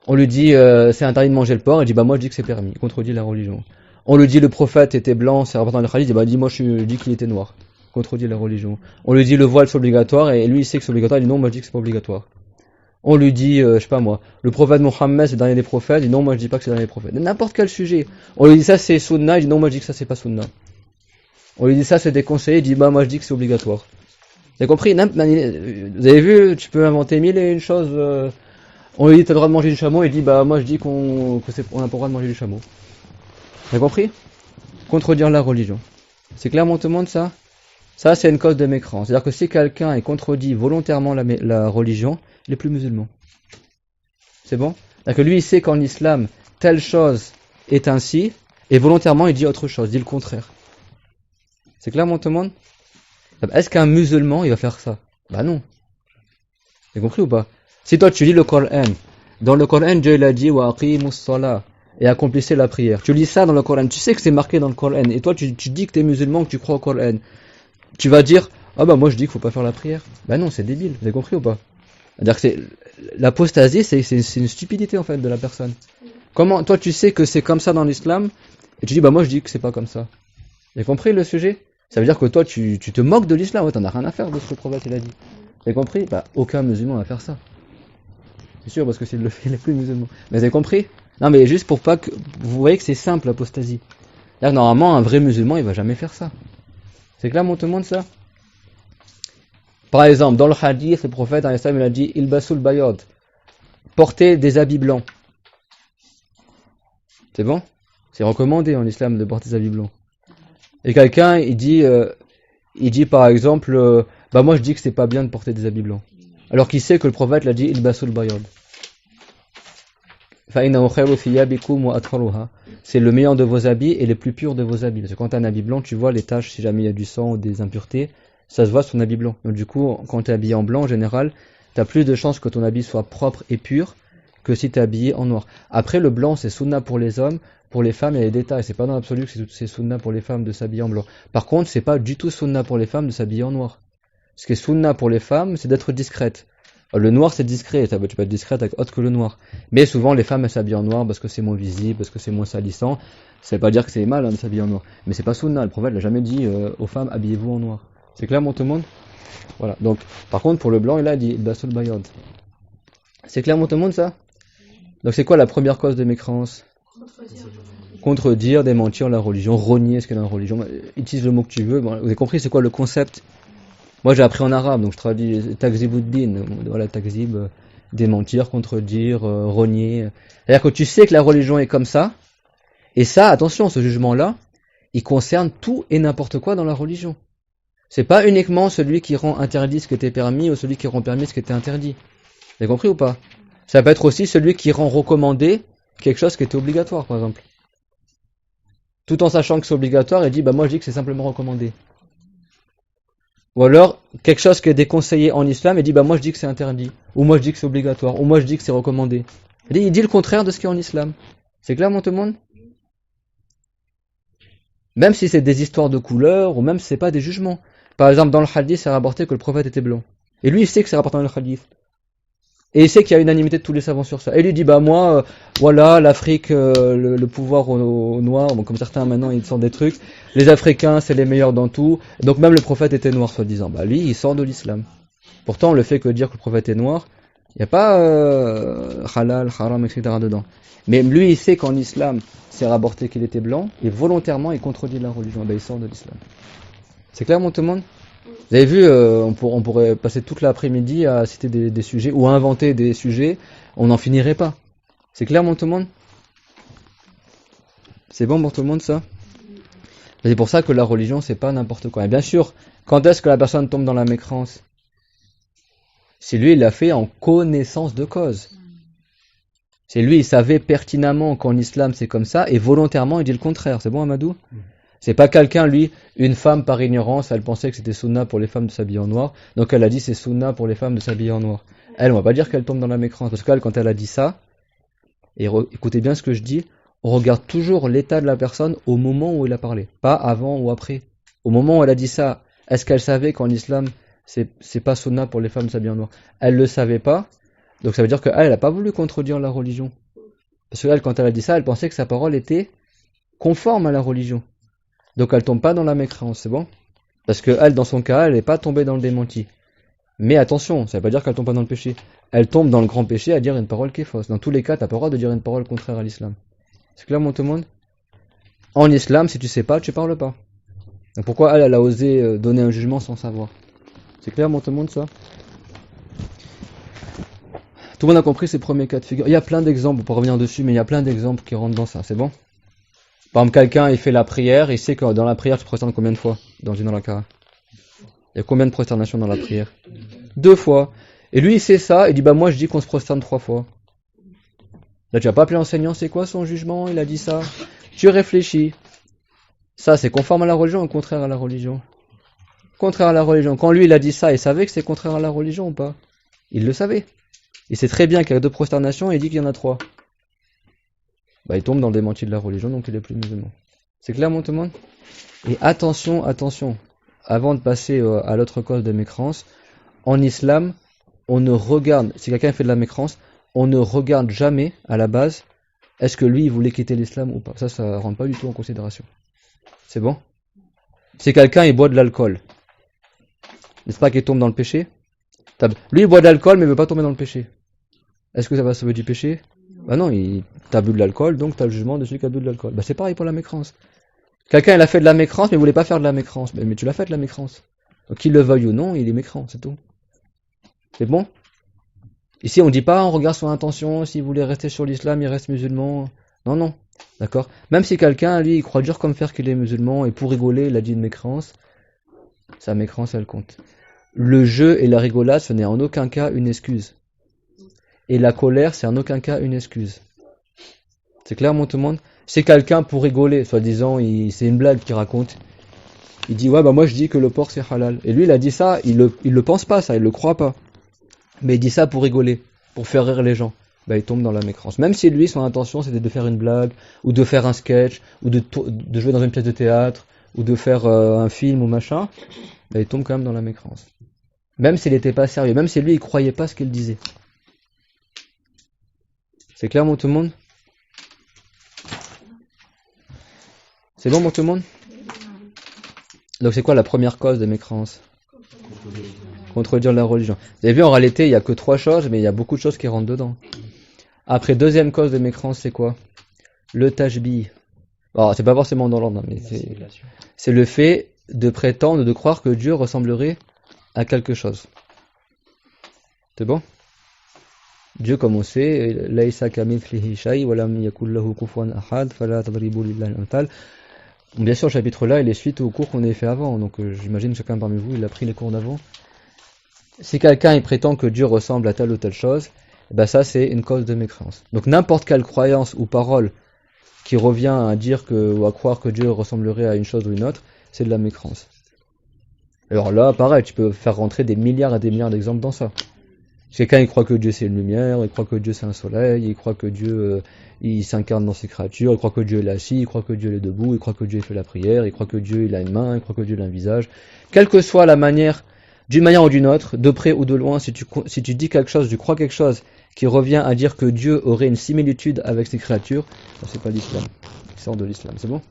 On lui dit c'est interdit de manger le porc, il dit bah moi je dis que c'est permis, il contredit la religion. On lui dit le prophète était blanc, c'est rapporté dans le hadith, il dit bah dis moi je dis qu'il était noir, contredit la religion. On lui dit le voile c'est obligatoire et lui il sait que c'est obligatoire, il dit non moi je dis que c'est pas obligatoire. On lui dit, je sais pas moi, le prophète Mohammed c'est le dernier des prophètes, il dit non moi je dis pas que c'est le dernier des prophètes. N'importe quel sujet. On lui dit ça c'est sunna, il dit non moi je dis que ça c'est pas sunna. On lui dit ça c'est déconseillé, il dit bah moi je dis que c'est obligatoire. Vous avez compris? Vous avez vu, tu peux inventer mille et une choses. On lui dit t'as le droit de manger du chameau, il dit bah moi je dis qu'on n'a pas le droit de manger du chameau. Vous avez compris? Contredire la religion. C'est clairement tout le monde ça? Ça c'est une cause de mécréance. C'est-à-dire que si quelqu'un est contredit volontairement la religion, il est plus musulman. C'est bon? C'est-à-dire que lui il sait qu'en islam, telle chose est ainsi, et volontairement il dit autre chose, il dit le contraire. C'est clairement tout le monde? Est-ce qu'un musulman il va faire ça? Bah non. Vous avez compris ou pas? Si toi tu lis le Coran, dans le Coran Dieu il a dit wa aqimus salah et accomplissez la prière. Tu lis ça dans le Coran, tu sais que c'est marqué dans le Coran, et toi tu dis que tu es musulman, que tu crois au Coran. Tu vas dire ah bah moi je dis qu'il faut pas faire la prière. Bah non, c'est débile, vous avez compris ou pas? C'est-à-dire que l'apostasie, c'est une stupidité en fait de la personne. Comment toi tu sais que c'est comme ça dans l'islam et tu dis bah moi je dis que c'est pas comme ça. Vous avez compris le sujet? Ça veut dire que toi tu te moques de l'islam, ouais, t'en as rien à faire de ce que le prophète il a dit. Vous avez compris? Bah aucun musulman va faire ça. C'est sûr parce que s'il le fait, il est plus musulman. Mais vous avez compris? Non mais juste pour pas que vous voyez que c'est simple l'apostasie. Là normalement un vrai musulman il va jamais faire ça. C'est clair tout le monde ça? Par exemple, dans le hadith, le prophète il a dit ilbasul bayad, porter des habits blancs. C'est bon? C'est recommandé en islam de porter des habits blancs. Et quelqu'un il dit par exemple bah moi je dis que c'est pas bien de porter des habits blancs. Alors qu'il sait que le prophète l'a dit ilbasul bayad. C'est le meilleur de vos habits et le plus pur de vos habits. Parce que quand tu as un habit blanc, tu vois les taches, si jamais il y a du sang ou des impuretés, ça se voit sur ton habit blanc. Donc du coup, quand tu es habillé en blanc, en général, tu as plus de chances que ton habit soit propre et pur que si tu es habillé en noir. Après, le blanc, c'est sunna pour les hommes. Pour les femmes, il y a des détails. C'est pas dans l'absolu que c'est sunna pour les femmes de s'habiller en blanc. Par contre, c'est pas du tout sunna pour les femmes de s'habiller en noir. Ce qui est sunna pour les femmes, c'est d'être discrète. Le noir c'est discret, tu peux être discrète avec autre que le noir. Mais souvent les femmes elles s'habillent en noir parce que c'est moins visible, parce que c'est moins salissant. Ça veut pas dire que c'est mal de s'habiller en noir. Mais c'est pas sunna, le prophète l'a jamais dit aux femmes habillez-vous en noir. C'est clair tout le monde? Voilà. Donc par contre pour le blanc il a dit basul bayad. C'est clair tout le monde ça? Donc c'est quoi la première cause de mécréance? Contredire, démentir la religion, renier ce qu'il y a dans la religion. Utilise le mot que tu veux. Bon, vous avez compris c'est quoi le concept? Moi j'ai appris en arabe, donc je traduis takzibuddin, voilà takzib, démentir, contredire, renier. C'est-à-dire que tu sais que la religion est comme ça, et ça, attention, ce jugement-là, il concerne tout et n'importe quoi dans la religion. C'est pas uniquement celui qui rend interdit ce qui était permis ou celui qui rend permis ce qui était interdit. Vous avez compris ou pas? Ça peut être aussi celui qui rend recommandé quelque chose qui était obligatoire, par exemple. Tout en sachant que c'est obligatoire, il dit bah moi je dis que c'est simplement recommandé. Ou alors, quelque chose qui est déconseillé en islam, et dit, bah moi je dis que c'est interdit, ou moi je dis que c'est obligatoire, ou moi je dis que c'est recommandé. Il dit le contraire de ce qui est en islam. C'est clair, mon tout le monde? Même si c'est des histoires de couleurs, ou même si c'est pas des jugements. Par exemple, dans le hadith, c'est rapporté que le prophète était blanc. Et lui, il sait que c'est rapporté dans le hadith. Et il sait qu'il y a unanimité de tous les savants sur ça. Et lui dit, bah moi, voilà, l'Afrique, le pouvoir aux Noirs, bon, comme certains maintenant, ils sortent des trucs. Les Africains, c'est les meilleurs dans tout. Donc même le prophète était noir, soi-disant. Bah lui, il sort de l'islam. Pourtant, le fait que dire que le prophète est noir, il n'y a pas halal, haram, etc. dedans. Mais lui, il sait qu'en islam, c'est rapporté qu'il était blanc, et volontairement, il contredit la religion. Ben, il sort de l'islam. C'est clair, mon tout le monde? Vous avez vu, on pourrait passer toute l'après-midi à citer des sujets, ou à inventer des sujets, on n'en finirait pas. C'est clair, mon tout le monde? C'est bon pour tout le monde, ça? C'est pour ça que la religion, c'est pas n'importe quoi. Et bien sûr, quand est-ce que la personne tombe dans la mécrance? Si lui, il l'a fait en connaissance de cause. C'est lui, il savait pertinemment qu'en islam c'est comme ça, et volontairement il dit le contraire. C'est bon, Amadou? C'est pas quelqu'un, lui, une femme par ignorance, elle pensait que c'était sunna pour les femmes de s'habiller en noir, donc elle a dit c'est sunna pour les femmes de s'habiller en noir. Elle, on va pas dire qu'elle tombe dans la mécrance, parce qu'elle, quand elle a dit ça, et écoutez bien ce que je dis, on regarde toujours l'état de la personne au moment où elle a parlé, pas avant ou après. Au moment où elle a dit ça, est-ce qu'elle savait qu'en islam c'est pas sunna pour les femmes de s'habiller en noir? Elle le savait pas. Donc ça veut dire qu'elle n'a pas voulu contredire la religion. Parce qu'elle, quand elle a dit ça, elle pensait que sa parole était conforme à la religion. Donc elle tombe pas dans la mécréance, c'est bon? Parce qu'elle, dans son cas, elle n'est pas tombée dans le démenti. Mais attention, ça veut pas dire qu'elle tombe pas dans le péché. Elle tombe dans le grand péché à dire une parole qui est fausse. Dans tous les cas, t'as pas le droit de dire une parole contraire à l'islam. C'est clair, mon tout le monde? En islam, si tu sais pas, tu parles pas. Donc pourquoi elle a osé donner un jugement sans savoir? C'est clair, mon tout le monde, ça? Tout le monde a compris ces premiers cas de figure. Il y a plein d'exemples, on peut revenir dessus, mais il y a plein d'exemples qui rentrent dans ça, c'est bon? Par exemple, quelqu'un, il fait la prière, il sait que dans la prière, tu prosternes combien de fois dans une raka? Il y a combien de prosternations dans la prière? 2 fois. Et lui, il sait ça, il dit, bah moi, je dis qu'on se prosterne 3 fois. Là, tu vas pas appeler l'enseignant, c'est quoi son jugement? Il a dit ça. Tu réfléchis. Ça, c'est conforme à la religion ou contraire à la religion? Contraire à la religion. Quand lui, il a dit ça, il savait que c'est contraire à la religion ou pas? Il le savait. Il sait très bien qu'il y a 2 prosternations et il dit qu'il y en a 3. Bah, il tombe dans le démenti de la religion, donc il est plus musulman. C'est clair, mon tout le monde? Et attention, attention. Avant de passer à l'autre cause de mécrance, en islam, on ne regarde, si quelqu'un fait de la mécrance, on ne regarde jamais, à la base, est-ce que lui, il voulait quitter l'islam ou pas. Ça rentre pas du tout en considération. C'est bon? Si quelqu'un, il boit de l'alcool, n'est-ce pas qu'il tombe dans le péché? Lui, il boit de l'alcool, mais il veut pas tomber dans le péché. Est-ce que ça va sauver du péché? Bah non, t'as bu de l'alcool, donc t'as le jugement de celui qui a bu de l'alcool. Bah c'est pareil pour la mécrance. Quelqu'un, il a fait de la mécrance, mais il voulait pas faire de la mécrance. Mais tu l'as fait de la mécrance. Donc qu'il le veuille ou non, il est mécrant, c'est tout. C'est bon? Ici, on dit pas, on regarde son intention, s'il voulait rester sur l'islam, il reste musulman. Non, non. D'accord? Même si quelqu'un, lui, il croit dur comme fer qu'il est musulman, et pour rigoler, il a dit une mécrance, sa mécrance, elle compte. Le jeu et la rigolade, ce n'est en aucun cas une excuse. Et la colère, c'est en aucun cas une excuse. C'est clair, mon tout le monde? C'est quelqu'un pour rigoler, soi-disant, c'est une blague qu'il raconte. Il dit, ouais, bah moi je dis que le porc c'est halal. Et lui, il a dit ça, il le pense pas, ça, il le croit pas. Mais il dit ça pour rigoler, pour faire rire les gens. Bah, il tombe dans la mécrance. Même si lui, son intention, c'était de faire une blague, ou de faire un sketch, ou de jouer dans une pièce de théâtre, ou de faire un film ou machin, bah, il tombe quand même dans la mécrance. Même s'il n'était pas sérieux, même si lui, il croyait pas ce qu'il disait. C'est clair, mon tout le monde? C'est bon, mon tout le monde? Donc c'est quoi la première cause de mécrance? Contredire la religion. Vous avez vu, en réalité, il n'y a que 3 choses, mais il y a beaucoup de choses qui rentrent dedans. Après, deuxième cause de mécrance, c'est quoi? Le tashbih. Alors, c'est pas forcément dans l'ordre, mais c'est le fait de prétendre, de croire que Dieu ressemblerait à quelque chose. C'est bon? Dieu, comme on sait, Laïsa kamithlihi shay wa lam yakul lahu kufuwan ahad fala tadribu lillahi al-amthal. Bien sûr, le chapitre là, il est suite au cours qu'on avait fait avant, donc j'imagine que chacun parmi vous, il a pris les cours d'avant. Si quelqu'un il prétend que Dieu ressemble à telle ou telle chose, ben ça c'est une cause de mécréance. Donc n'importe quelle croyance ou parole qui revient à dire ou à croire que Dieu ressemblerait à une chose ou une autre, c'est de la mécréance. Alors là, pareil, tu peux faire rentrer des milliards et des milliards d'exemples dans ça. Quelqu'un il croit que Dieu c'est une lumière, il croit que Dieu c'est un soleil, il croit que Dieu il s'incarne dans ses créatures, il croit que Dieu est assis, il croit que Dieu est debout, il croit que Dieu fait la prière, il croit que Dieu il a une main, il croit que Dieu il a un visage. Quelle que soit la manière, d'une manière ou d'une autre, de près ou de loin, si tu dis quelque chose, tu crois quelque chose qui revient à dire que Dieu aurait une similitude avec ses créatures, ça c'est pas l'islam. Ça sort de l'islam, c'est bon?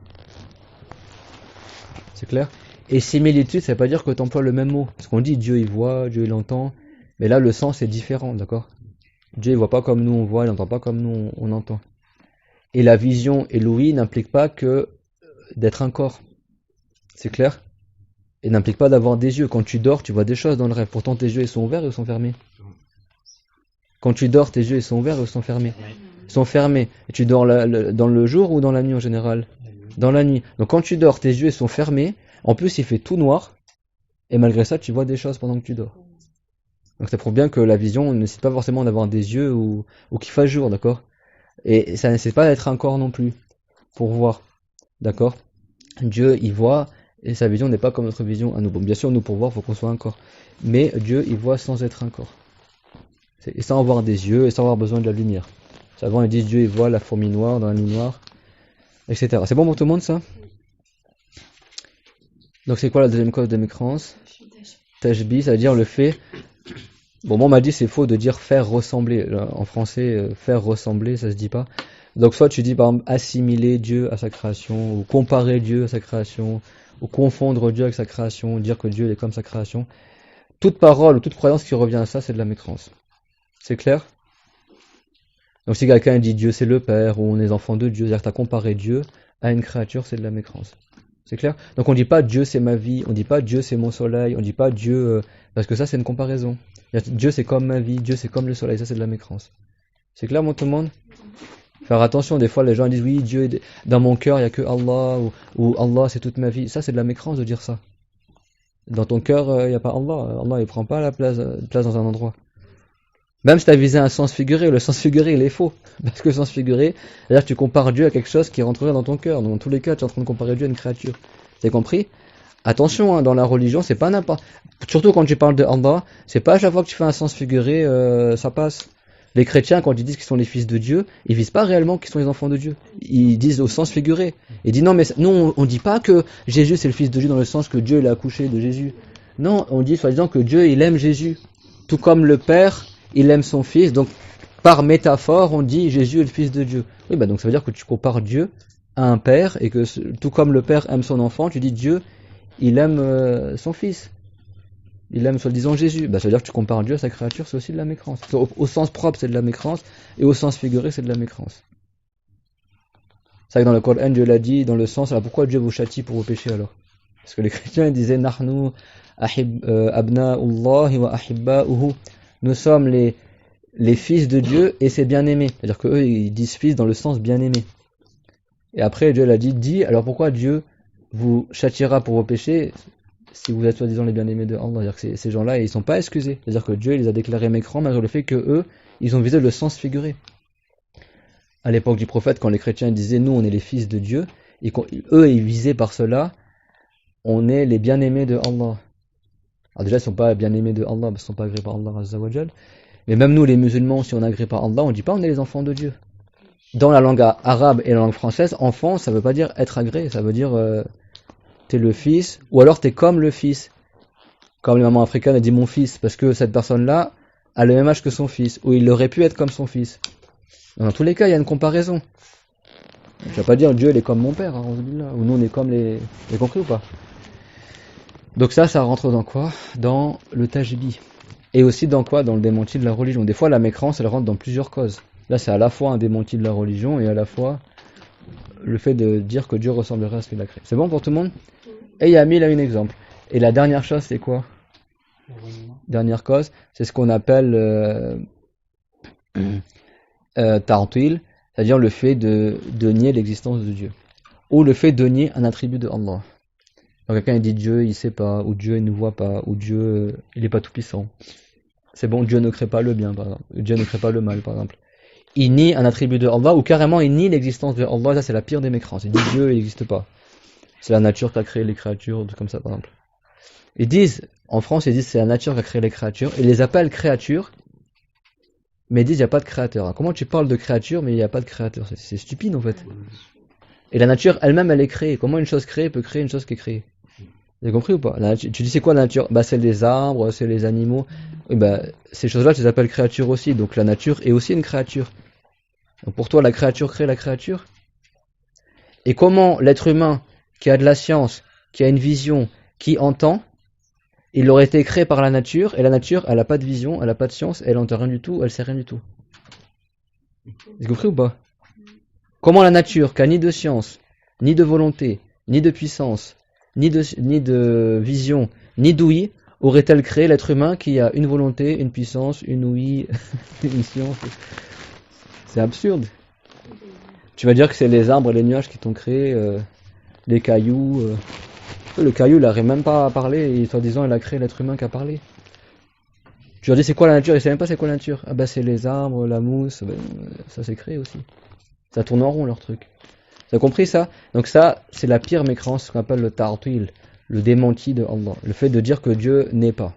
C'est clair? Et similitude, ça veut pas dire que tu emploies le même mot. Parce qu'on dit Dieu il voit, Dieu il entend, mais là le sens est différent, d'accord? Dieu il voit pas comme nous on voit, il n'entend pas comme nous on entend. Et la vision et l'ouïe n'impliquent pas que d'être un corps. C'est clair? Et n'implique pas d'avoir des yeux. Quand tu dors, tu vois des choses dans le rêve. Pourtant tes yeux ils sont ouverts ou ils sont fermés? Quand tu dors, tes yeux ils sont ouverts ou ils sont fermés? Ils sont fermés. Et tu dors dans le jour ou dans la nuit en général? Dans la nuit. Donc quand tu dors, tes yeux ils sont fermés. En plus, il fait tout noir. Et malgré ça, tu vois des choses pendant que tu dors. Donc ça prouve bien que la vision ne nécessite pas forcément d'avoir des yeux ou qu'il fasse jour, d'accord? Et ça ne nécessite pas d'être un corps non plus pour voir, d'accord? Dieu, il voit, et sa vision n'est pas comme notre vision à nous. Bon, bien sûr, nous pour voir, il faut qu'on soit un corps. Mais Dieu, il voit sans être un corps. Et sans avoir des yeux, et sans avoir besoin de la lumière. Avant, ils disent Dieu, il voit la fourmi noire dans la nuit noire, etc. C'est bon pour tout le monde, ça? Donc c'est quoi la deuxième cause de mécréance? Tashbih, c'est-à-dire le fait... Bon, moi on m'a dit c'est faux de dire faire ressembler. En français, faire ressembler, ça se dit pas. Donc soit tu dis par exemple assimiler Dieu à sa création, ou comparer Dieu à sa création, ou confondre Dieu avec sa création, dire que Dieu est comme sa création. Toute parole ou toute croyance qui revient à ça, c'est de la mécréance. C'est clair? Donc si quelqu'un dit Dieu c'est le Père, ou on est enfant de Dieu, c'est-à-dire que tu as comparé Dieu à une créature, c'est de la mécréance. C'est clair? Donc on dit pas Dieu c'est ma vie, on dit pas Dieu c'est mon soleil, on dit pas Dieu... parce que ça c'est une comparaison. Dieu c'est comme ma vie, Dieu c'est comme le soleil, ça c'est de la mécréance. C'est clair tout le monde? Faire attention, des fois les gens disent oui Dieu est dans mon cœur, il n'y a que Allah, ou Allah c'est toute ma vie. Ça c'est de la mécréance de dire ça. Dans ton cœur il n'y a pas Allah, Allah il prend pas la place dans un endroit. Même si tu as visé un sens figuré, le sens figuré il est faux. Parce que le sens figuré, c'est-à-dire que tu compares Dieu à quelque chose qui rentrerait dans ton cœur. Donc dans tous les cas, tu es en train de comparer Dieu à une créature. T'as compris? Attention, dans la religion, c'est pas n'importe... Surtout quand tu parles de Allah, c'est pas à chaque fois que tu fais un sens figuré, ça passe. Les chrétiens, quand ils disent qu'ils sont les fils de Dieu, ils visent pas réellement qu'ils sont les enfants de Dieu. Ils disent au sens figuré. Ils disent non, mais nous, on dit pas que Jésus c'est le fils de Dieu dans le sens que Dieu il a accouché de Jésus. Non, on dit soi-disant que Dieu il aime Jésus. Tout comme le Père... il aime son fils, donc par métaphore, on dit Jésus est le fils de Dieu. Oui, donc ça veut dire que tu compares Dieu à un père, et que tout comme le père aime son enfant, tu dis Dieu, il aime son fils. Il aime soi-disant Jésus. Ça veut dire que tu compares Dieu à sa créature, c'est aussi de la mécréance. Au sens propre, c'est de la mécréance, et au sens figuré, c'est de la mécréance. C'est vrai que dans le Coran, Dieu l'a dit, dans le sens, alors pourquoi Dieu vous châtie pour vos péchés alors? Parce que les chrétiens ils disaient Nahnu abna'ullahi wa ahibba'uhu. Nous sommes les fils de Dieu et ses bien-aimés. C'est-à-dire qu'eux, ils disent fils dans le sens bien-aimé. Et après, Dieu l'a dit, alors pourquoi Dieu vous châtiera pour vos péchés si vous êtes soi-disant les bien-aimés de Allah? C'est-à-dire que ces gens-là, ils ne sont pas excusés. C'est-à-dire que Dieu les a déclarés mécrants malgré le fait qu'eux, ils ont visé le sens figuré. À l'époque du prophète, quand les chrétiens disaient, nous, on est les fils de Dieu, et eux, ils visaient par cela, on est les bien-aimés de Allah. Alors déjà, ils ne sont pas bien aimés de Allah, parce qu'ils ne sont pas agréés par Allah Azza wa Jal. Mais même nous, les musulmans, si on est agréés par Allah, on ne dit pas on est les enfants de Dieu. Dans la langue arabe et la langue française, enfant, ça ne veut pas dire être agréé, ça veut dire t'es le fils, ou alors t'es comme le fils. Comme les mamans africaines, elles disent mon fils, parce que cette personne-là a le même âge que son fils, ou il aurait pu être comme son fils. Dans tous les cas, il y a une comparaison. Tu ne vas pas dire Dieu, il est comme mon père, hein, ou nous, on est comme les... Vous avez compris ou pas? Donc ça rentre dans quoi? Dans le tashbih. Et aussi dans quoi? Dans le démenti de la religion. Des fois, la mécréance, elle rentre dans plusieurs causes. Là, c'est à la fois un démenti de la religion et à la fois le fait de dire que Dieu ressemblerait à ce qu'il a créé. C'est bon pour tout le monde? Et Yamil a un exemple. Et la dernière chose, c'est quoi? Dernière cause, c'est ce qu'on appelle ta'til, c'est-à-dire le fait de nier l'existence de Dieu. Ou le fait de nier un attribut de Allah. Quand quelqu'un dit Dieu, il sait pas, ou Dieu il ne voit pas, ou Dieu il n'est pas tout puissant. C'est bon, Dieu ne crée pas le bien, par exemple. Dieu ne crée pas le mal, par exemple. Il nie un attribut de Allah, ou carrément il nie l'existence de Allah. Ça c'est la pire des mécréances. Il dit Dieu il n'existe pas. C'est la nature qui a créé les créatures, comme ça, par exemple. Ils disent, en France, ils disent c'est la nature qui a créé les créatures, et ils les appellent créatures, mais ils disent il n'y a pas de créateur. Alors, comment tu parles de créature, mais il n'y a pas de créateur? C'est stupide en fait. Et la nature elle-même, elle est créée. Comment une chose créée peut créer une chose qui est créée? Vous avez compris ou pas? Tu dis c'est quoi la nature? Bah c'est les arbres, c'est les animaux. Et bah, ces choses-là, tu les appelles créatures aussi. Donc la nature est aussi une créature. Donc, pour toi, la créature crée la créature? Et comment l'être humain, qui a de la science, qui a une vision, qui entend, il aurait été créé par la nature, et la nature, elle n'a pas de vision, elle n'a pas de science, elle n'entend rien du tout, elle sait rien du tout. Vous avez compris ou pas? Comment la nature, qui a ni de science, ni de volonté, ni de puissance, ni de vision, ni d'ouïe, aurait-elle créé l'être humain qui a une volonté, une puissance, une ouïe, une science? C'est absurde. Tu vas dire que c'est les arbres et les nuages qui t'ont créé, les cailloux. Le caillou, il n'arrive même pas à parler, et soi-disant, il a créé l'être humain qui a parlé. Tu leur dis c'est quoi la nature? Ils ne savent même pas c'est quoi la nature. Ah bah c'est les arbres, la mousse, ben, ça s'est créé aussi. Ça tourne en rond leur truc. Tu as compris ça? Donc ça, c'est la pire mécréance, ce qu'on appelle le ta'til, le démenti de Allah. Le fait de dire que Dieu n'est pas.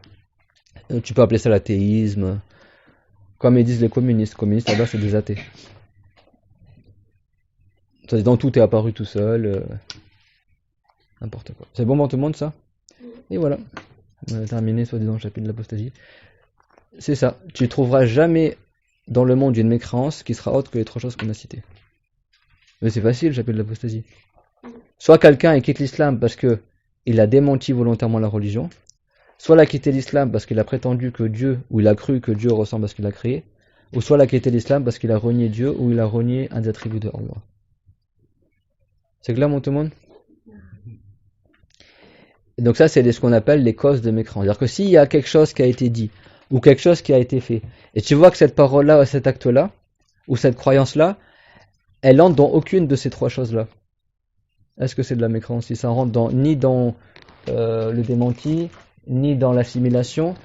Tu peux appeler ça l'athéisme. Comme ils disent les communistes. Les communistes, là-bas, c'est des athées. Soi-disant, tout est apparu tout seul. N'importe quoi. C'est bon pour tout le monde ça? Et voilà. On a terminé soi-disant le chapitre de l'apostasie. C'est ça. Tu trouveras jamais dans le monde une mécréance qui sera autre que les trois choses qu'on a citées. Mais c'est facile le chapitre de l'apostasie. Soit quelqu'un quitte l'islam parce que il a démenti volontairement la religion, soit il a quitté l'islam parce qu'il a prétendu que Dieu, ou il a cru que Dieu ressemble à ce qu'il a créé, ou soit il a quitté l'islam parce qu'il a renié Dieu, ou il a renié un des attributs de Allah. C'est clair mon tout le monde? Et donc ça, c'est ce qu'on appelle les causes de mécréance. C'est-à-dire que s'il y a quelque chose qui a été dit, ou quelque chose qui a été fait, et tu vois que cette parole-là, ou cet acte-là, ou cette croyance-là, elle entre dans aucune de ces trois choses-là. Est-ce que c'est de la mécréance? Si ça rentre ni dans le démenti, ni dans l'assimilation,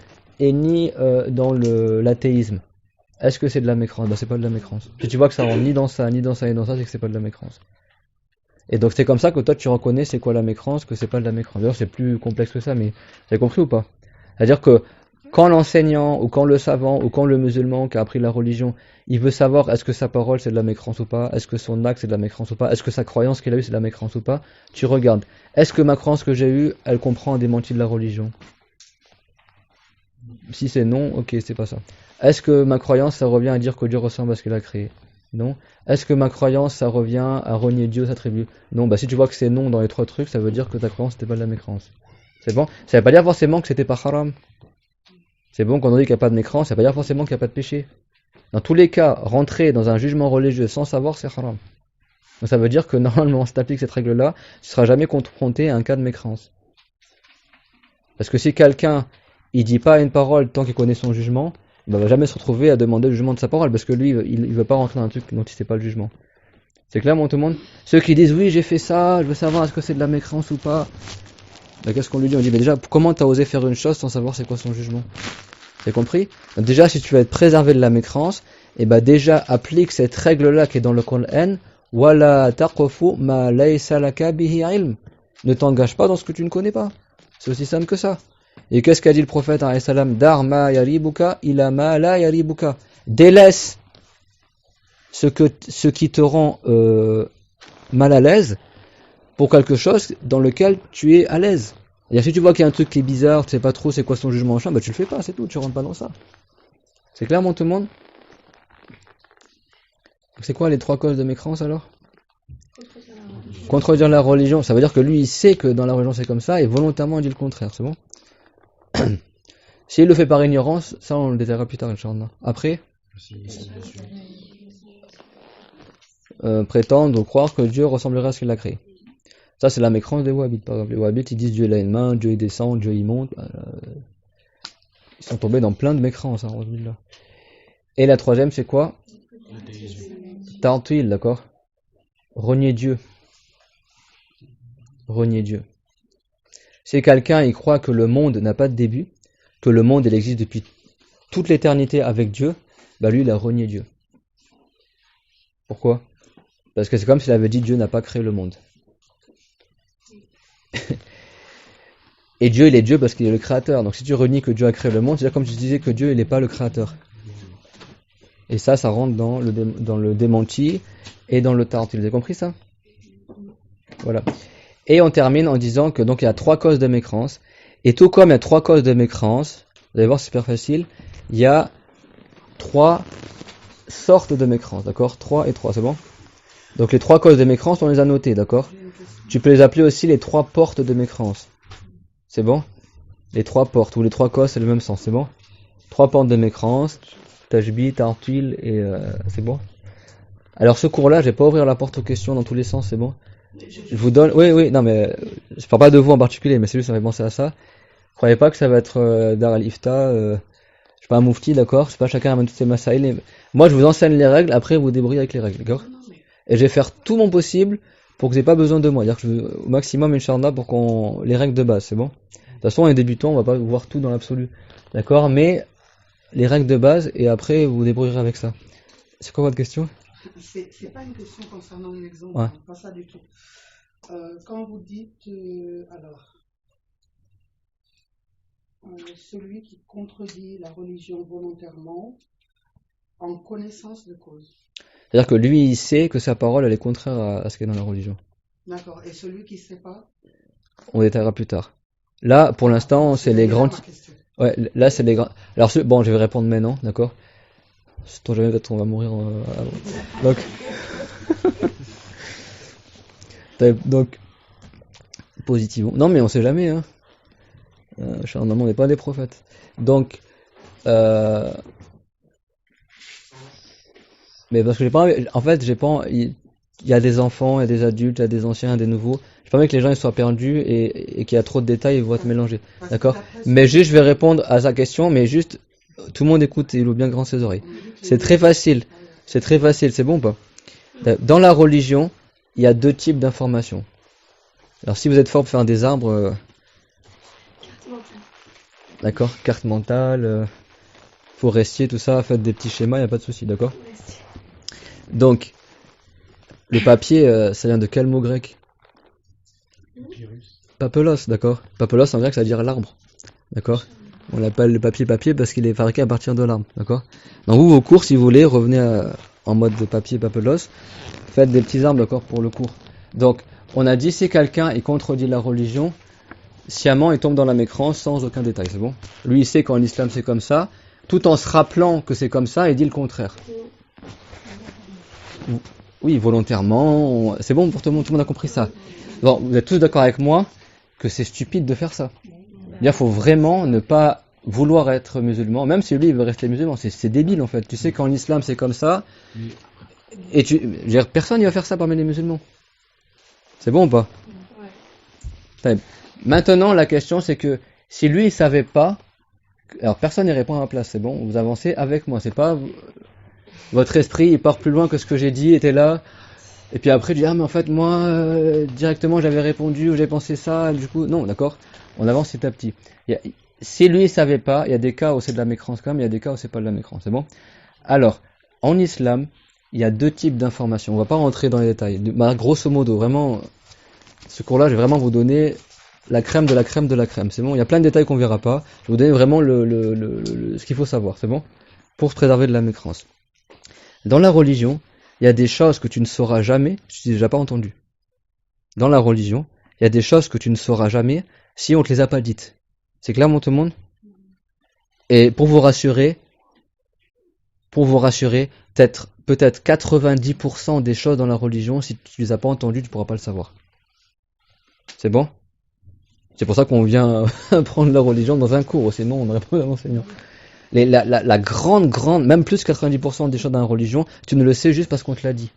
et ni dans l'athéisme. Est-ce que c'est de la mécréance? Ben c'est pas de la mécréance. Si tu vois que ça rentre ni dans ça, ni dans ça, ni dans ça, c'est que c'est pas de la mécréance. Et donc c'est comme ça que toi tu reconnais c'est quoi la mécréance, que c'est pas de la mécréance. D'ailleurs c'est plus complexe que ça, mais vous avez compris ou pas? C'est-à-dire que quand l'enseignant, ou quand le savant, ou quand le musulman qui a appris la religion, il veut savoir est-ce que sa parole c'est de la mécréance ou pas, est-ce que son acte c'est de la mécréance ou pas, est-ce que sa croyance qu'il a eue c'est de la mécréance ou pas, tu regardes. Est-ce que ma croyance que j'ai eue, elle comprend un démenti de la religion? Si c'est non, ok, c'est pas ça. Est-ce que ma croyance ça revient à dire que Dieu ressemble à ce qu'il a créé? Non. Est-ce que ma croyance ça revient à renier Dieu, s'attribuer? Non. Bah si tu vois que c'est non dans les trois trucs, ça veut dire que ta croyance c'était pas de la mécréance. C'est bon? Ça veut pas dire forcément que c'était pas haram. C'est bon quand on dit qu'il n'y a pas de mécréance, ça veut pas dire forcément qu'il n'y a pas de péché. Dans tous les cas, rentrer dans un jugement religieux sans savoir c'est haram. Donc ça veut dire que normalement, si tu appliques cette règle-là, tu ne seras jamais confronté à un cas de mécréance. Parce que si quelqu'un il dit pas une parole tant qu'il connaît son jugement, il va jamais se retrouver à demander le jugement de sa parole, parce que lui, il veut pas rentrer dans un truc dont il sait pas le jugement. C'est clair, mon tout le monde? Ceux qui disent oui, j'ai fait ça, je veux savoir est-ce que c'est de la mécréance ou pas. Ben, qu'est-ce qu'on lui dit? On dit, mais déjà, comment t'as osé faire une chose sans savoir c'est quoi son jugement? T'as compris? Donc déjà, si tu veux être préservé de la mécréance, et ben déjà, applique cette règle-là qui est dans le Coran, wala taqfu ma laysa laka bihi ilm. Ne t'engage pas dans ce que tu ne connais pas. C'est aussi simple que ça. Et qu'est-ce qu'a dit le prophète alayhi salam? Dar ma yaribuka ila ma la yaribuka. Délaisse ce qui te rend mal à l'aise pour quelque chose dans lequel tu es à l'aise. C'est-à-dire si tu vois qu'il y a un truc qui est bizarre, tu sais pas trop c'est quoi son jugement machin, bah tu le fais pas, c'est tout, tu rentres pas dans ça. C'est clair mon tout le monde? C'est quoi les trois causes de mécréance alors? Contredire la religion, ça veut dire que lui il sait que dans la religion c'est comme ça et volontairement il dit le contraire, c'est bon? S'il le fait par ignorance, ça on le détaillera plus tard, Inch'Allah. Après, prétendre ou croire que Dieu ressemblerait à ce qu'il a créé. Ça c'est la mécréance des Wahhabites par exemple. Les Wahhabites ils disent Dieu il a une main, Dieu il descend, Dieu il monte. Ils sont tombés dans plein de mécréances. Hein, et la troisième c'est quoi? Ta'til, d'accord? Renier Dieu. Renier Dieu. Si quelqu'un il croit que le monde n'a pas de début, que le monde il existe depuis toute l'éternité avec Dieu, bah lui il a renié Dieu. Pourquoi? Parce que c'est comme s'il avait dit Dieu n'a pas créé le monde. Et Dieu il est Dieu parce qu'il est le créateur. Donc si tu renies que Dieu a créé le monde, c'est comme si tu disais que Dieu il n'est pas le créateur. Et ça rentre dans le démenti et dans le ta'til. Vous avez compris ça? Voilà. Et on termine en disant que donc il y a 3 causes de mécrance. Et tout comme il y a 3 causes de mécrance, vous allez voir c'est super facile, il y a 3 sortes de mécrance, d'accord? 3 et 3, c'est bon? Donc les 3 causes de mécrance, on les a notées, d'accord? Tu peux les appeler aussi les 3 portes de mécrance. C'est bon? Les 3 portes, ou les 3 causes, c'est le même sens, c'est bon? 3 portes de mécrance, tajbi, ta'til, et c'est bon? Alors ce cours-là, je vais pas ouvrir la porte aux questions dans tous les sens, c'est bon? Je vous donne, oui, non mais, je parle pas de vous en particulier, mais c'est juste, ça me fait penser à ça. Croyez pas que ça va être Dar al-Ifta, je suis pas un moufti, d'accord? C'est pas chacun amène toutes ses masaïl. Moi, je vous enseigne les règles, après vous débrouillez avec les règles, d'accord? Et je vais faire tout mon possible pour que vous n'ayez pas besoin de moi. C'est-à-dire que je veux au maximum, Inch'Allah, pour qu'on, les règles de base, c'est bon? De toute façon, on est débutant, on va pas voir tout dans l'absolu. D'accord? Mais, les règles de base, et après, vous vous débrouillerez avec ça. C'est quoi votre question? C'est pas une question concernant l'exemple, Ouais. pas ça du tout. Quand vous dites, celui qui contredit la religion volontairement en connaissance de cause. C'est-à-dire que lui, il sait que sa parole, elle est contraire à ce qu'il y a dans la religion. D'accord. Et celui qui ne sait pas? On détaillera plus tard. Là, pour l'instant, c'est les grands... Ouais, là, c'est les grands... Alors, bon, je vais répondre maintenant, d'accord? Sait-on jamais, peut-être on va mourir avant. Donc, positivement. Non, mais on sait jamais, hein. On n'est pas des prophètes. Donc, mais parce que j'ai pas envie, en fait, il y a des enfants, il y a des adultes, il y a des anciens, il y a des nouveaux. J'ai pas envie que les gens ils soient perdus et qu'il y a trop de détails, ils vont être mélangés. D'accord? Mais juste, je vais répondre à sa question, mais juste, tout le monde écoute et il ouvre bien grand ses oreilles. C'est très facile. C'est bon ou pas? Dans la religion, il y a 2 types d'informations. Alors, si vous êtes fort pour faire des arbres, d'accord? Carte mentale, forestier, tout ça, faites des petits schémas, il n'y a pas de souci, d'accord? Donc, le papier, ça vient de quel mot grec? Papelos, d'accord? Papelos en grec, ça veut dire l'arbre, d'accord? On l'appelle le papier parce qu'il est fabriqué à partir de l'arbre, d'accord? Donc vous, vos cours, si vous voulez, revenez en mode de papier papelos, faites des petits arbres, d'accord, pour le cours. Donc, on a dit, si quelqu'un il contredit la religion, sciemment, il tombe dans la mécrance sans aucun détail, c'est bon? Lui, il sait qu'en islam c'est comme ça, tout en se rappelant que c'est comme ça, il dit le contraire. Oui, volontairement, c'est bon pour tout le monde a compris ça. Bon, vous êtes tous d'accord avec moi que c'est stupide de faire ça. Il faut vraiment ne pas vouloir être musulman, même si lui il veut rester musulman, c'est débile en fait. Tu sais qu'en islam c'est comme ça, et personne ne va faire ça parmi les musulmans. C'est bon ou pas? Ouais. Maintenant la question c'est que si lui il savait pas, alors personne n'y répond à ma place, c'est bon, vous avancez avec moi, c'est pas votre esprit il part plus loin que ce que j'ai dit, était là, et puis après tu dis mais en fait moi directement j'avais répondu ou j'ai pensé ça, du coup non, d'accord, on avance petit à petit. Si lui il savait pas, il y a des cas où c'est de la mécrance quand même, il y a des cas où c'est pas de la mécrance, c'est bon? Alors, en islam, il y a 2 types d'informations, on va pas rentrer dans les détails, grosso modo, vraiment, ce cours-là je vais vraiment vous donner la crème de la crème de la crème, c'est bon? Il y a plein de détails qu'on verra pas, je vais vous donner vraiment ce qu'il faut savoir, c'est bon? Pour se préserver de la mécrance. Dans la religion, il y a des choses que tu ne sauras jamais, tu n'as déjà pas entendu. Dans la religion, il y a des choses que tu ne sauras jamais si on te les a pas dites. C'est clair, tout le monde? Et pour vous rassurer, peut-être 90% des choses dans la religion, si tu les as pas entendues, tu pourras pas le savoir. C'est bon? C'est pour ça qu'on vient apprendre la religion dans un cours, sinon on n'aurait pas d'enseignant. La grande, même plus que 90% des choses dans la religion, tu ne le sais juste parce qu'on te l'a dit.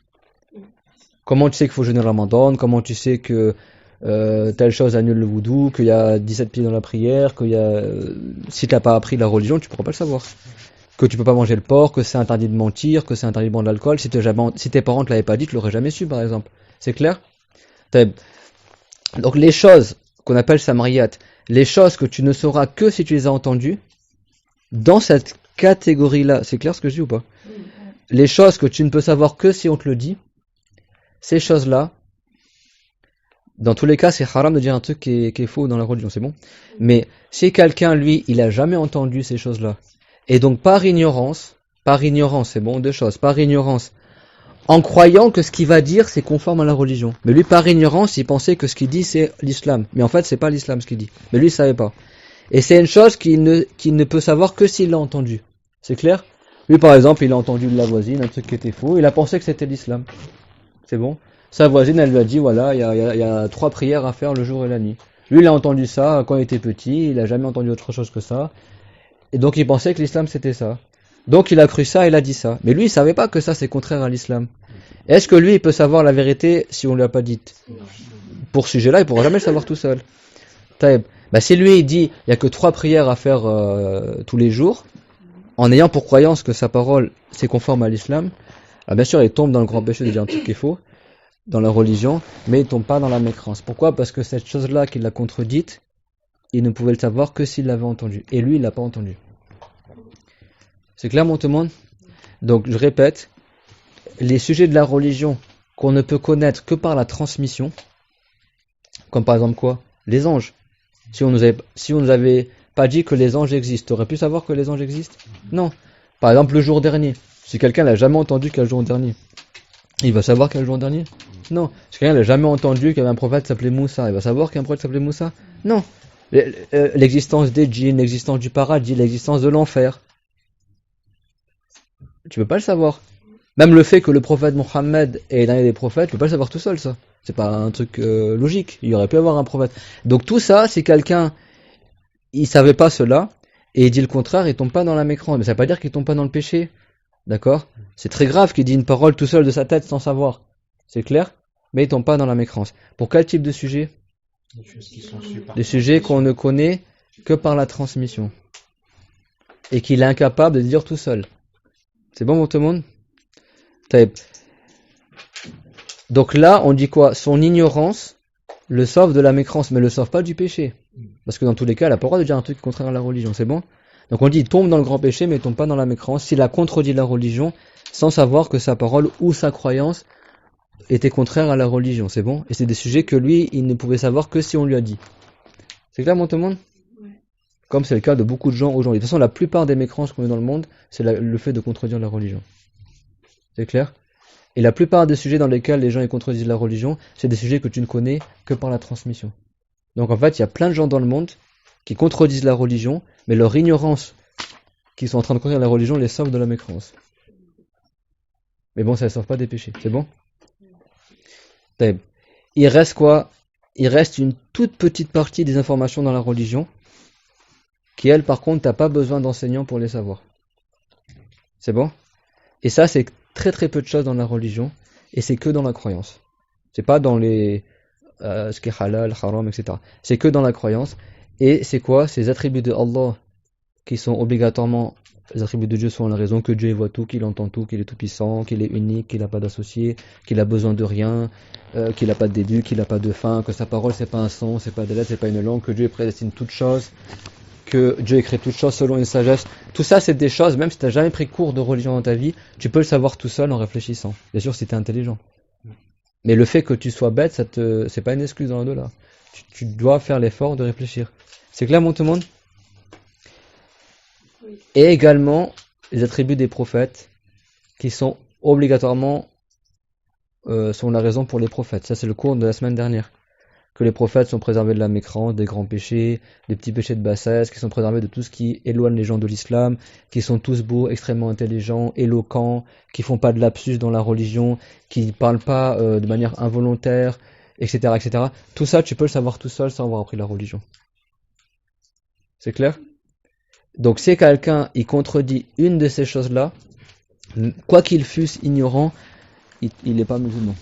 Comment tu sais qu'il faut jeûner le Ramadan, comment tu sais que telle chose annule le voudou, qu'il y a 17 pieds dans la prière, si tu n'as pas appris la religion, tu ne pourras pas le savoir. Que tu peux pas manger le porc, que c'est interdit de mentir, que c'est interdit de boire de l'alcool, si tes parents ne te l'avaient pas dit, tu l'aurais jamais su par exemple. C'est clair? Donc les choses qu'on appelle samariyat, les choses que tu ne sauras que si tu les as entendues, dans cette catégorie-là, c'est clair ce que je dis ou pas? Les choses que tu ne peux savoir que si on te le dit, ces choses-là, dans tous les cas, c'est haram de dire un truc qui est faux dans la religion, c'est bon? Mais si quelqu'un, lui, il a jamais entendu ces choses-là, et donc par ignorance, Par ignorance, c'est bon, deux choses. Par ignorance. En croyant que ce qu'il va dire, c'est conforme à la religion. Mais lui, par ignorance, il pensait que ce qu'il dit, c'est l'islam. Mais en fait, c'est pas l'islam ce qu'il dit. Mais lui, il savait pas. Et c'est une chose qu'il ne peut savoir que s'il l'a entendu. C'est clair? Lui, par exemple, il a entendu de la voisine un truc qui était faux. Il a pensé que c'était l'islam. C'est bon? Sa voisine, elle lui a dit, voilà, il y a 3 prières à faire le jour et la nuit. Lui, il a entendu ça quand il était petit. Il a jamais entendu autre chose que ça. Et donc, il pensait que l'islam, c'était ça. Donc, il a cru ça, il a dit ça. Mais lui, il savait pas que ça, c'est contraire à l'islam. Est-ce que lui, il peut savoir la vérité si on lui a pas dite? Pour ce sujet-là, il pourra jamais le savoir tout seul. Taïb. Bah, si lui, il dit, il y a que 3 prières à faire tous les jours, en ayant pour croyance que sa parole, c'est conforme à l'islam, alors bien sûr, il tombe dans le grand péché de dire un truc qui est faux, dans la religion, mais il tombe pas dans la mécrance. Pourquoi? Parce que cette chose-là qu'il l'a contredite, il ne pouvait le savoir que s'il l'avait entendu. Et lui, il l'a pas entendu. C'est clair, mon tout le monde? Donc, je répète, les sujets de la religion qu'on ne peut connaître que par la transmission, comme par exemple quoi? Les anges. Si on nous avait pas dit que les anges existent, t'aurais pu savoir que les anges existent? Non. Par exemple, le jour dernier. Si quelqu'un n'a jamais entendu quel jour dernier, il va savoir quel jour dernier? Non. Si quelqu'un n'a jamais entendu qu'il y avait un prophète qui s'appelait Moussa, il va savoir qu'il y a un prophète qui s'appelait Moussa? Non. L'existence des djinns, l'existence du paradis, l'existence de l'enfer. Tu peux pas le savoir. Même le fait que le prophète Mohammed est l'un des prophètes, tu peux pas le savoir tout seul, ça. C'est pas un truc logique. Il y aurait pu avoir un prophète. Donc tout ça, si quelqu'un, il savait pas cela, et il dit le contraire, il tombe pas dans la mécrance. Mais ça veut pas dire qu'il tombe pas dans le péché. D'accord? C'est très grave qu'il dit une parole tout seul de sa tête sans savoir. C'est clair? Mais il tombe pas dans la mécrance. Pour quel type de sujet? Des sujets qu'on ne connaît que par la transmission. Et qu'il est incapable de dire tout seul. C'est bon, tout le monde? Donc là, on dit quoi? Son ignorance le sauve de la mécrance, mais le sauve pas du péché. Parce que dans tous les cas, elle n'a pas le droit de dire un truc contraire à la religion, c'est bon? Donc on dit, il tombe dans le grand péché, mais il tombe pas dans la mécrance, s'il a contredit la religion, sans savoir que sa parole ou sa croyance était contraire à la religion, c'est bon? Et c'est des sujets que lui, il ne pouvait savoir que si on lui a dit. C'est clair, mon tout le monde? Comme c'est le cas de beaucoup de gens aujourd'hui. De toute façon, la plupart des mécrances qu'on a dans le monde, c'est le fait de contredire la religion. C'est clair? Et la plupart des sujets dans lesquels les gens y contredisent la religion, c'est des sujets que tu ne connais que par la transmission. Donc en fait, il y a plein de gens dans le monde qui contredisent la religion, mais leur ignorance qu'ils sont en train de contredire la religion les sauve de la mécrance. Mais bon, ça ne sauve pas des péchés. C'est bon? Il reste quoi? Il reste une toute petite partie des informations dans la religion qui, elle, par contre, t'as pas besoin d'enseignants pour les savoir. C'est bon? Et ça, c'est très très peu de choses dans la religion, et c'est que dans la croyance. C'est pas dans les ce qui est halal, haram, etc. C'est que dans la croyance. Et c'est quoi? Ces attributs de Allah qui sont obligatoirement, les attributs de Dieu sont la raison que Dieu voit tout, qu'il entend tout, qu'il est tout puissant, qu'il est unique, qu'il n'a pas d'associé, qu'il a besoin de rien, qu'il n'a pas de début, qu'il n'a pas de fin, que sa parole c'est pas un son, c'est pas des lettres, c'est pas une langue, que Dieu prédestine toutes choses, que Dieu écrit toutes choses selon une sagesse. Tout ça, c'est des choses, même si tu n'as jamais pris cours de religion dans ta vie, tu peux le savoir tout seul en réfléchissant. Bien sûr, si tu es intelligent. Mais le fait que tu sois bête, c'est pas une excuse dans l'au-delà. Tu dois faire l'effort de réfléchir. C'est clair, mon tout le monde? Oui. Et également, les attributs des prophètes, qui sont obligatoirement sont la raison pour les prophètes. Ça, c'est le cours de la semaine dernière. Que les prophètes sont préservés de la mécrance, des grands péchés, des petits péchés de bassesse, qui sont préservés de tout ce qui éloigne les gens de l'islam, qui sont tous beaux, extrêmement intelligents, éloquents, qui font pas de lapsus dans la religion, qui parlent pas de manière involontaire, etc., etc. Tout ça, tu peux le savoir tout seul sans avoir appris la religion. C'est clair? Donc, si quelqu'un, il contredit une de ces choses-là, quoi qu'il fût ignorant, il n'est pas musulman.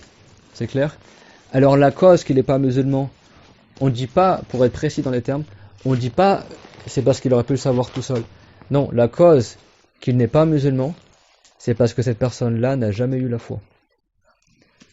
C'est clair? Alors la cause qu'il n'est pas musulman, on ne dit pas, pour être précis dans les termes, on ne dit pas c'est parce qu'il aurait pu le savoir tout seul. Non, la cause qu'il n'est pas musulman, c'est parce que cette personne-là n'a jamais eu la foi.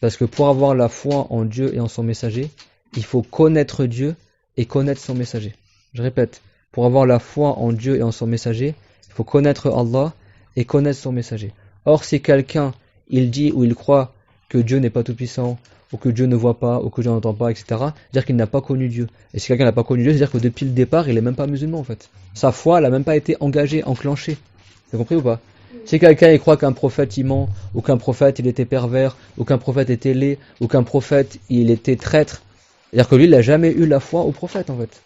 Parce que pour avoir la foi en Dieu et en son messager, il faut connaître Dieu et connaître son messager. Je répète, pour avoir la foi en Dieu et en son messager, il faut connaître Allah et connaître son messager. Or, si quelqu'un, il dit ou il croit que Dieu n'est pas tout-puissant, ou que Dieu ne voit pas, ou que Dieu n'entend pas, etc., c'est-à-dire qu'il n'a pas connu Dieu. Et si quelqu'un n'a pas connu Dieu, c'est-à-dire que depuis le départ, il n'est même pas musulman, en fait. Sa foi, elle n'a même pas été engagée, enclenchée. Vous avez compris ou pas? Si quelqu'un il croit qu'un prophète il ment, ou qu'un prophète il était pervers, ou qu'un prophète était laid, ou qu'un prophète il était traître, c'est-à-dire que lui il n'a jamais eu la foi au prophète en fait.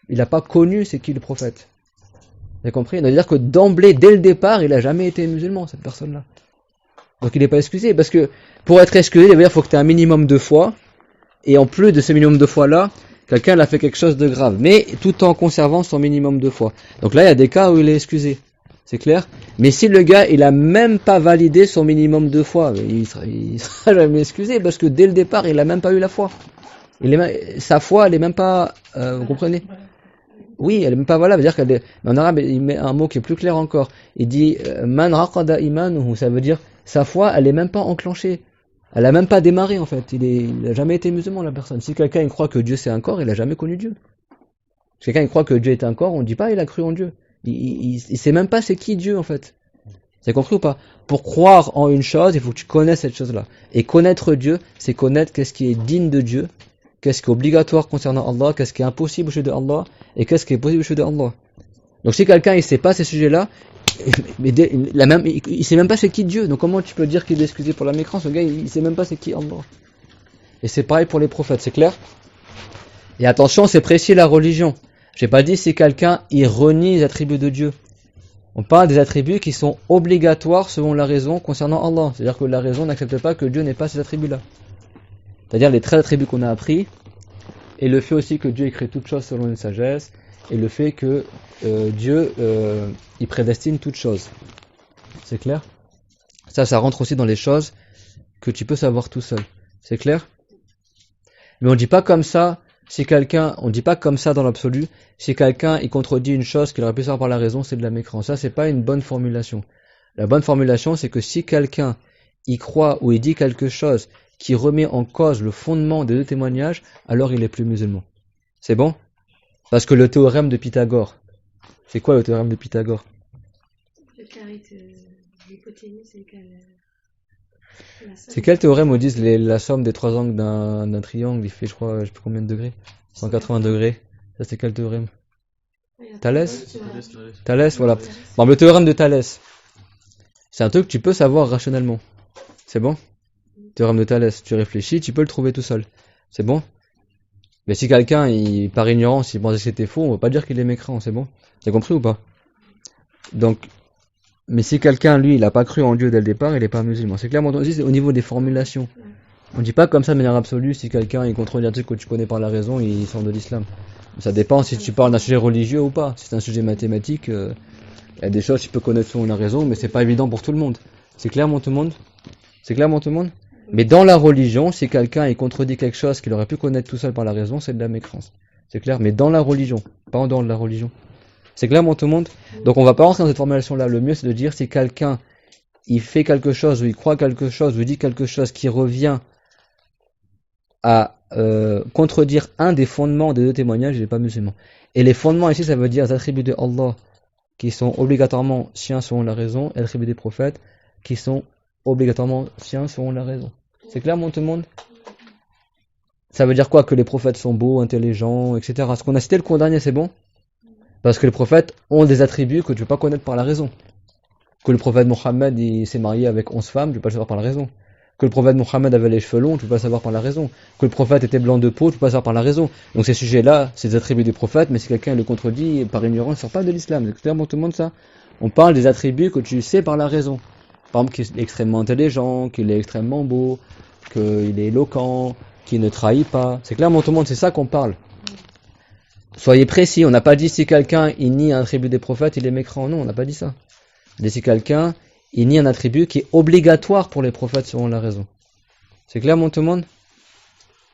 Il n'a pas connu c'est qui le prophète. Vous avez compris? C'est-à-dire que d'emblée, dès le départ, il n'a jamais été musulman cette personne-là. Donc il n'est pas excusé, parce que pour être excusé, il faut que tu aies un minimum de foi, et en plus de ce minimum de foi-là, quelqu'un a fait quelque chose de grave, mais tout en conservant son minimum de foi. Donc là, il y a des cas où il est excusé, c'est clair. Mais si le gars, il a même pas validé son minimum de foi, il sera jamais excusé, parce que dès le départ, il a même pas eu la foi. Sa foi, elle est même pas, vous comprenez? Oui, elle est même pas valable, c'est-à-dire en arabe, il met un mot qui est plus clair encore. Il dit, man raqada imanuhu, ça veut dire, sa foi, elle est même pas enclenchée. Elle a même pas démarré, en fait. Il a jamais été musulman, la personne. Si quelqu'un, il croit que Dieu c'est un corps, il a jamais connu Dieu. Si quelqu'un, il croit que Dieu est un corps, on dit pas, il a cru en Dieu. Il sait même pas c'est qui Dieu, en fait. Vous avez compris ou pas? Pour croire en une chose, il faut que tu connaisses cette chose-là. Et connaître Dieu, c'est connaître qu'est-ce qui est digne de Dieu, qu'est-ce qui est obligatoire concernant Allah, qu'est-ce qui est impossible chez de Allah, et qu'est-ce qui est possible chez de Allah. Donc si quelqu'un il sait pas ces sujets-là, il sait même pas c'est qui Dieu, donc comment tu peux dire qu'il est excusé pour la mécrance? Le gars il sait même pas c'est qui Allah. Et c'est pareil pour les prophètes, c'est clair? Et attention, c'est précis la religion. J'ai pas dit si quelqu'un il renie les attributs de Dieu. On parle des attributs qui sont obligatoires selon la raison concernant Allah. C'est-à-dire que la raison n'accepte pas que Dieu n'ait pas ces attributs-là. C'est-à-dire les 13 attributs qu'on a appris, et le fait aussi que Dieu ait créé toutes choses selon une sagesse, et le fait que Dieu il prédestine toutes choses. C'est clair? Ça rentre aussi dans les choses que tu peux savoir tout seul. C'est clair? Mais on dit pas comme ça, on dit pas comme ça dans l'absolu, si quelqu'un il contredit une chose qu'il aurait pu savoir par la raison, c'est de la mécrance. Ça, c'est pas une bonne formulation. La bonne formulation, c'est que si quelqu'un y croit ou il dit quelque chose qui remet en cause le fondement des deux témoignages, alors il est plus musulman. C'est bon? Parce que le théorème de Pythagore, c'est quoi le théorème de Pythagore? Le carré de l'hypoténuse égale la somme. C'est quel théorème où ils disent la somme des trois angles d'un triangle, il fait je sais plus combien de degrés? 180 degrés. Ça c'est quel théorème? Thalès? Thalès, voilà. Bon, le théorème de Thalès, c'est un truc que tu peux savoir rationnellement. C'est bon? Théorème de Thalès, tu réfléchis, tu peux le trouver tout seul. C'est bon? Mais si quelqu'un, par ignorance, il pensait que c'était faux, on va pas dire qu'il est mécréant, c'est bon? T'as compris ou pas? Donc, mais si quelqu'un, lui, il a pas cru en Dieu dès le départ, il est pas musulman. C'est clairement dit, au niveau des formulations. On dit pas comme ça de manière absolue, si quelqu'un, il contredit un truc que tu connais par la raison, il sort de l'islam. Ça dépend si tu parles d'un sujet religieux ou pas. Si c'est un sujet mathématique, il y a des choses que tu peux connaître selon la raison, mais c'est pas évident pour tout le monde. C'est clairement tout le monde? C'est clairement tout le monde? Mais dans la religion, si quelqu'un il contredit quelque chose qu'il aurait pu connaître tout seul par la raison, c'est de la mécrance. C'est clair? Mais dans la religion, pas en dehors de la religion. C'est clairement tout le monde? Donc on va pas rentrer dans cette formulation-là. Le mieux c'est de dire si quelqu'un il fait quelque chose, ou il croit quelque chose, ou il dit quelque chose qui revient à contredire un des fondements des deux témoignages, il n'est pas musulman. Et les fondements ici, ça veut dire les attributs de Allah qui sont obligatoirement siens selon la raison, et les attributs des prophètes qui sont obligatoirement siens selon la raison. C'est clair, tout le monde? Ça veut dire quoi? Que les prophètes sont beaux, intelligents, etc. Ce qu'on a cité le cours dernier, c'est bon? Parce que les prophètes ont des attributs que tu ne peux pas connaître par la raison. Que le prophète Mohammed il s'est marié avec 11 femmes, tu ne peux pas le savoir par la raison. Que le prophète Mohammed avait les cheveux longs, tu ne peux pas le savoir par la raison. Que le prophète était blanc de peau, tu ne peux pas le savoir par la raison. Donc ces sujets-là, c'est des attributs des prophètes, mais si quelqu'un le contredit par ignorance, il ne sort pas de l'islam. C'est clair pour tout le monde ça? On parle des attributs que tu sais par la raison. Par exemple, qu'il est extrêmement intelligent, qu'il est extrêmement beau, qu'il est éloquent, qu'il ne trahit pas. C'est clair pour tout le monde, c'est ça qu'on parle. Soyez précis, on n'a pas dit si quelqu'un il nie un attribut des prophètes, il est mécréant. Non, on n'a pas dit ça. On dit si quelqu'un il nie un attribut qui est obligatoire pour les prophètes selon la raison. C'est clair, tout le monde?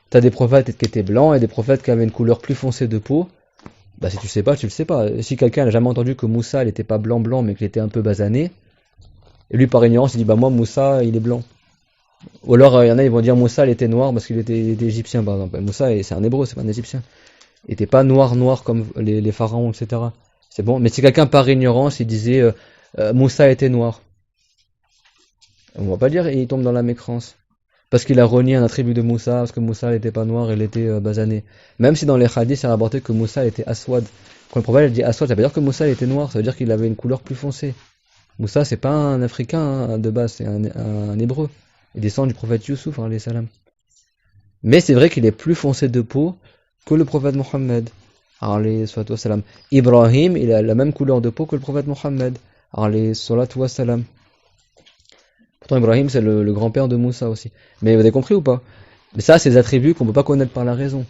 T'as des prophètes qui étaient blancs et des prophètes qui avaient une couleur plus foncée de peau. Bah si tu sais pas, tu le sais pas. Si quelqu'un n'a jamais entendu que Moussa il était pas blanc mais qu'il était un peu basané, et lui par ignorance il dit bah moi Moussa il est blanc. Ou alors il y en a ils vont dire Moussa il était noir parce qu'il était égyptien par exemple. Moussa c'est un hébreu, c'est pas un égyptien. Il était pas noir comme les pharaons, etc. C'est bon. Mais si quelqu'un par ignorance il disait Moussa était noir, on va pas dire il tombe dans la mécrance. Parce qu'il a renié un attribut de Moussa, parce que Moussa n'était pas noir, il était basané. Même si dans les hadiths c'est rapporté que Moussa était aswad. Quand le prophète dit aswad, ça veut dire que Moussa était noir, ça veut dire qu'il avait une couleur plus foncée. Moussa, c'est pas un Africain hein, de base, c'est un Hébreu. Il descend du prophète Youssouf, alayhi salam. Mais c'est vrai qu'il est plus foncé de peau que le prophète Mohammed, alayhi salatu wassalam. Ibrahim, il a la même couleur de peau que le prophète Mohammed, alayhi salatu wassalam. Pourtant, Ibrahim, c'est le grand-père de Moussa aussi. Mais vous avez compris ou pas? Mais ça, c'est des attributs qu'on peut pas connaître par la raison.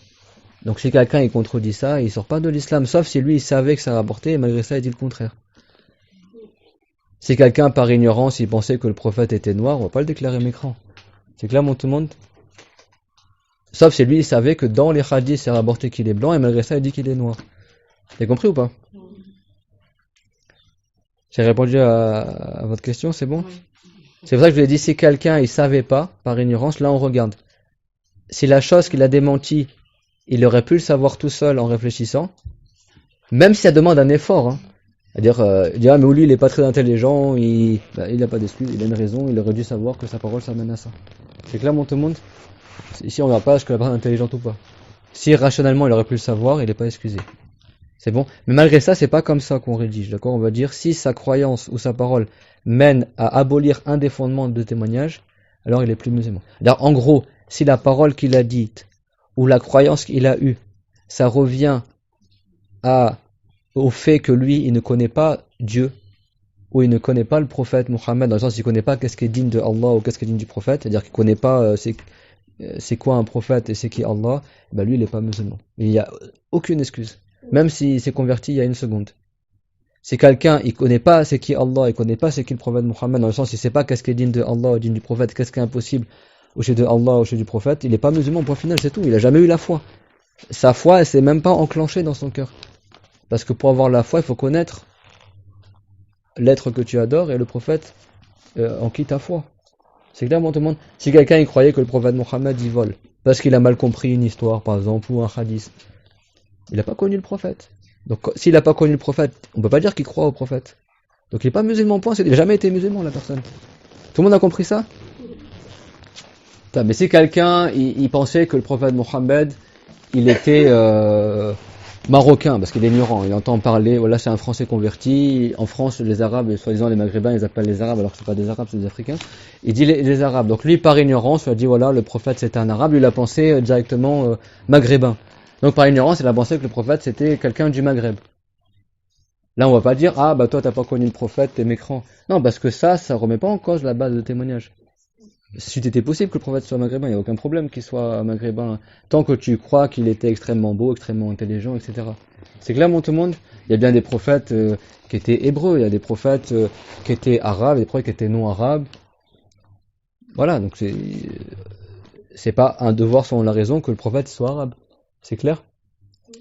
Donc si quelqu'un il contredit ça, il sort pas de l'islam, sauf si lui il savait que ça rapportait et malgré ça il dit le contraire. Si quelqu'un par ignorance il pensait que le prophète était noir, on va pas le déclarer mécrant. C'est clair mon tout le monde? Sauf si lui il savait que dans les hadiths c'est rapporté qu'il est blanc et malgré ça il dit qu'il est noir. Vous avez compris ou pas? J'ai répondu à votre question, c'est bon? C'est pour ça que je vous ai dit, si quelqu'un il savait pas, par ignorance, là on regarde. Si la chose qu'il a démentie, il aurait pu le savoir tout seul en réfléchissant, même si ça demande un effort. Hein. C'est-à-dire, il dit, ah mais lui il est pas très intelligent, il n'a pas d'excuse, il a une raison, il aurait dû savoir que sa parole s'amène à ça. C'est clair mon tout le monde? Ici on ne verra pas est-ce que la personne est intelligente ou pas. Si rationnellement il aurait pu le savoir, il n'est pas excusé. C'est bon? Mais malgré ça, c'est pas comme ça qu'on rédige, d'accord? On va dire, si sa croyance ou sa parole mène à abolir un des fondements de témoignage, alors il est plus musulman. C'est-à-dire, en gros, si la parole qu'il a dite, ou la croyance qu'il a eue, ça revient au fait que lui, il ne connaît pas Dieu, ou il ne connaît pas le prophète Mohammed, dans le sens qu'il ne connaît pas qu'est-ce qui est digne de Allah ou qu'est-ce qui est digne du prophète, c'est-à-dire qu'il ne connaît pas c'est quoi un prophète et c'est qui Allah, ben lui, il n'est pas musulman. Il n'y a aucune excuse. Même s'il s'est converti il y a une seconde. Si quelqu'un, il connaît pas c'est qui Allah, il connaît pas c'est qui le prophète Mohammed, dans le sens il sait pas qu'est-ce qui est digne de Allah ou digne du prophète, qu'est-ce qui est impossible au sujet de Allah, au sujet du prophète, il n'est pas musulman, point final, c'est tout. Il a jamais eu la foi. Sa foi, elle s'est même pas enclenchée dans son cœur. Parce que pour avoir la foi, il faut connaître l'être que tu adores et le prophète en qui ta foi. C'est clairement tout le monde. Si quelqu'un il croyait que le prophète Mohammed il vole, parce qu'il a mal compris une histoire par exemple, ou un hadith, il n'a pas connu le prophète. Donc s'il n'a pas connu le prophète, on ne peut pas dire qu'il croit au prophète. Donc il n'est pas musulman, point, il n'a jamais été musulman la personne. Tout le monde a compris ça? Mais si quelqu'un il pensait que le prophète Mohammed il était marocain, parce qu'il est ignorant, il entend parler, voilà c'est un français converti, en France les arabes, soi-disant les maghrébins ils appellent les arabes alors que c'est pas des arabes, c'est des africains, il dit les arabes, donc lui par ignorance il a dit voilà le prophète c'était un arabe, lui il a pensé directement maghrébin. Donc par ignorance, il a pensé que le prophète c'était quelqu'un du Maghreb. Là, on va pas dire ah bah toi t'as pas connu le prophète, t'es mécrant. Non, parce que ça remet pas en cause la base de témoignage. Si c'était possible que le prophète soit maghrébin, il n'y a aucun problème qu'il soit maghrébin, tant que tu crois qu'il était extrêmement beau, extrêmement intelligent, etc. C'est clair, mon tout le monde? Il y a bien des prophètes qui étaient hébreux, il y a des prophètes qui étaient arabes, des prophètes qui étaient non arabes. Voilà, donc c'est pas un devoir selon la raison que le prophète soit arabe. C'est clair?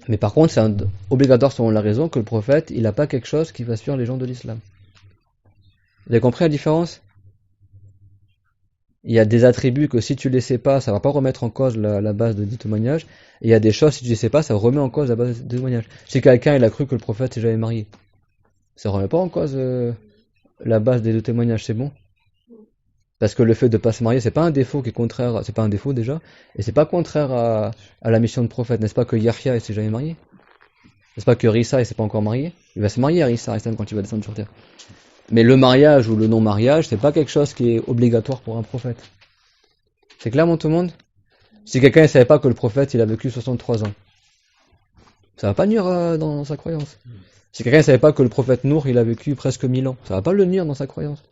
Mais par contre, c'est obligatoire selon la raison que le prophète, il n'a pas quelque chose qui va suivre les gens de l'islam. Vous avez compris la différence? Il y a des attributs que si tu les sais pas, ça va pas remettre en cause la base de témoignage. Et il y a des choses, si tu les sais pas, ça remet en cause la base de témoignage. Si quelqu'un il a cru que le prophète s'est jamais marié, ça remet pas en cause la base des deux témoignages, c'est bon? Parce que le fait de pas se marier, c'est pas un défaut qui est contraire, c'est pas un défaut déjà, et c'est pas contraire à la mission de prophète. N'est-ce pas que Yahya il s'est jamais marié? N'est-ce pas que Rissa il s'est pas encore marié? Il va se marier à Rissa quand il va descendre sur terre. Mais le mariage ou le non-mariage, c'est pas quelque chose qui est obligatoire pour un prophète. C'est clair, mon tout le monde? Si quelqu'un ne savait pas que le prophète il a vécu 63 ans, ça va pas nuire dans sa croyance. Si quelqu'un ne savait pas que le prophète Nour il a vécu presque 1000 ans, ça va pas le nuire dans sa croyance.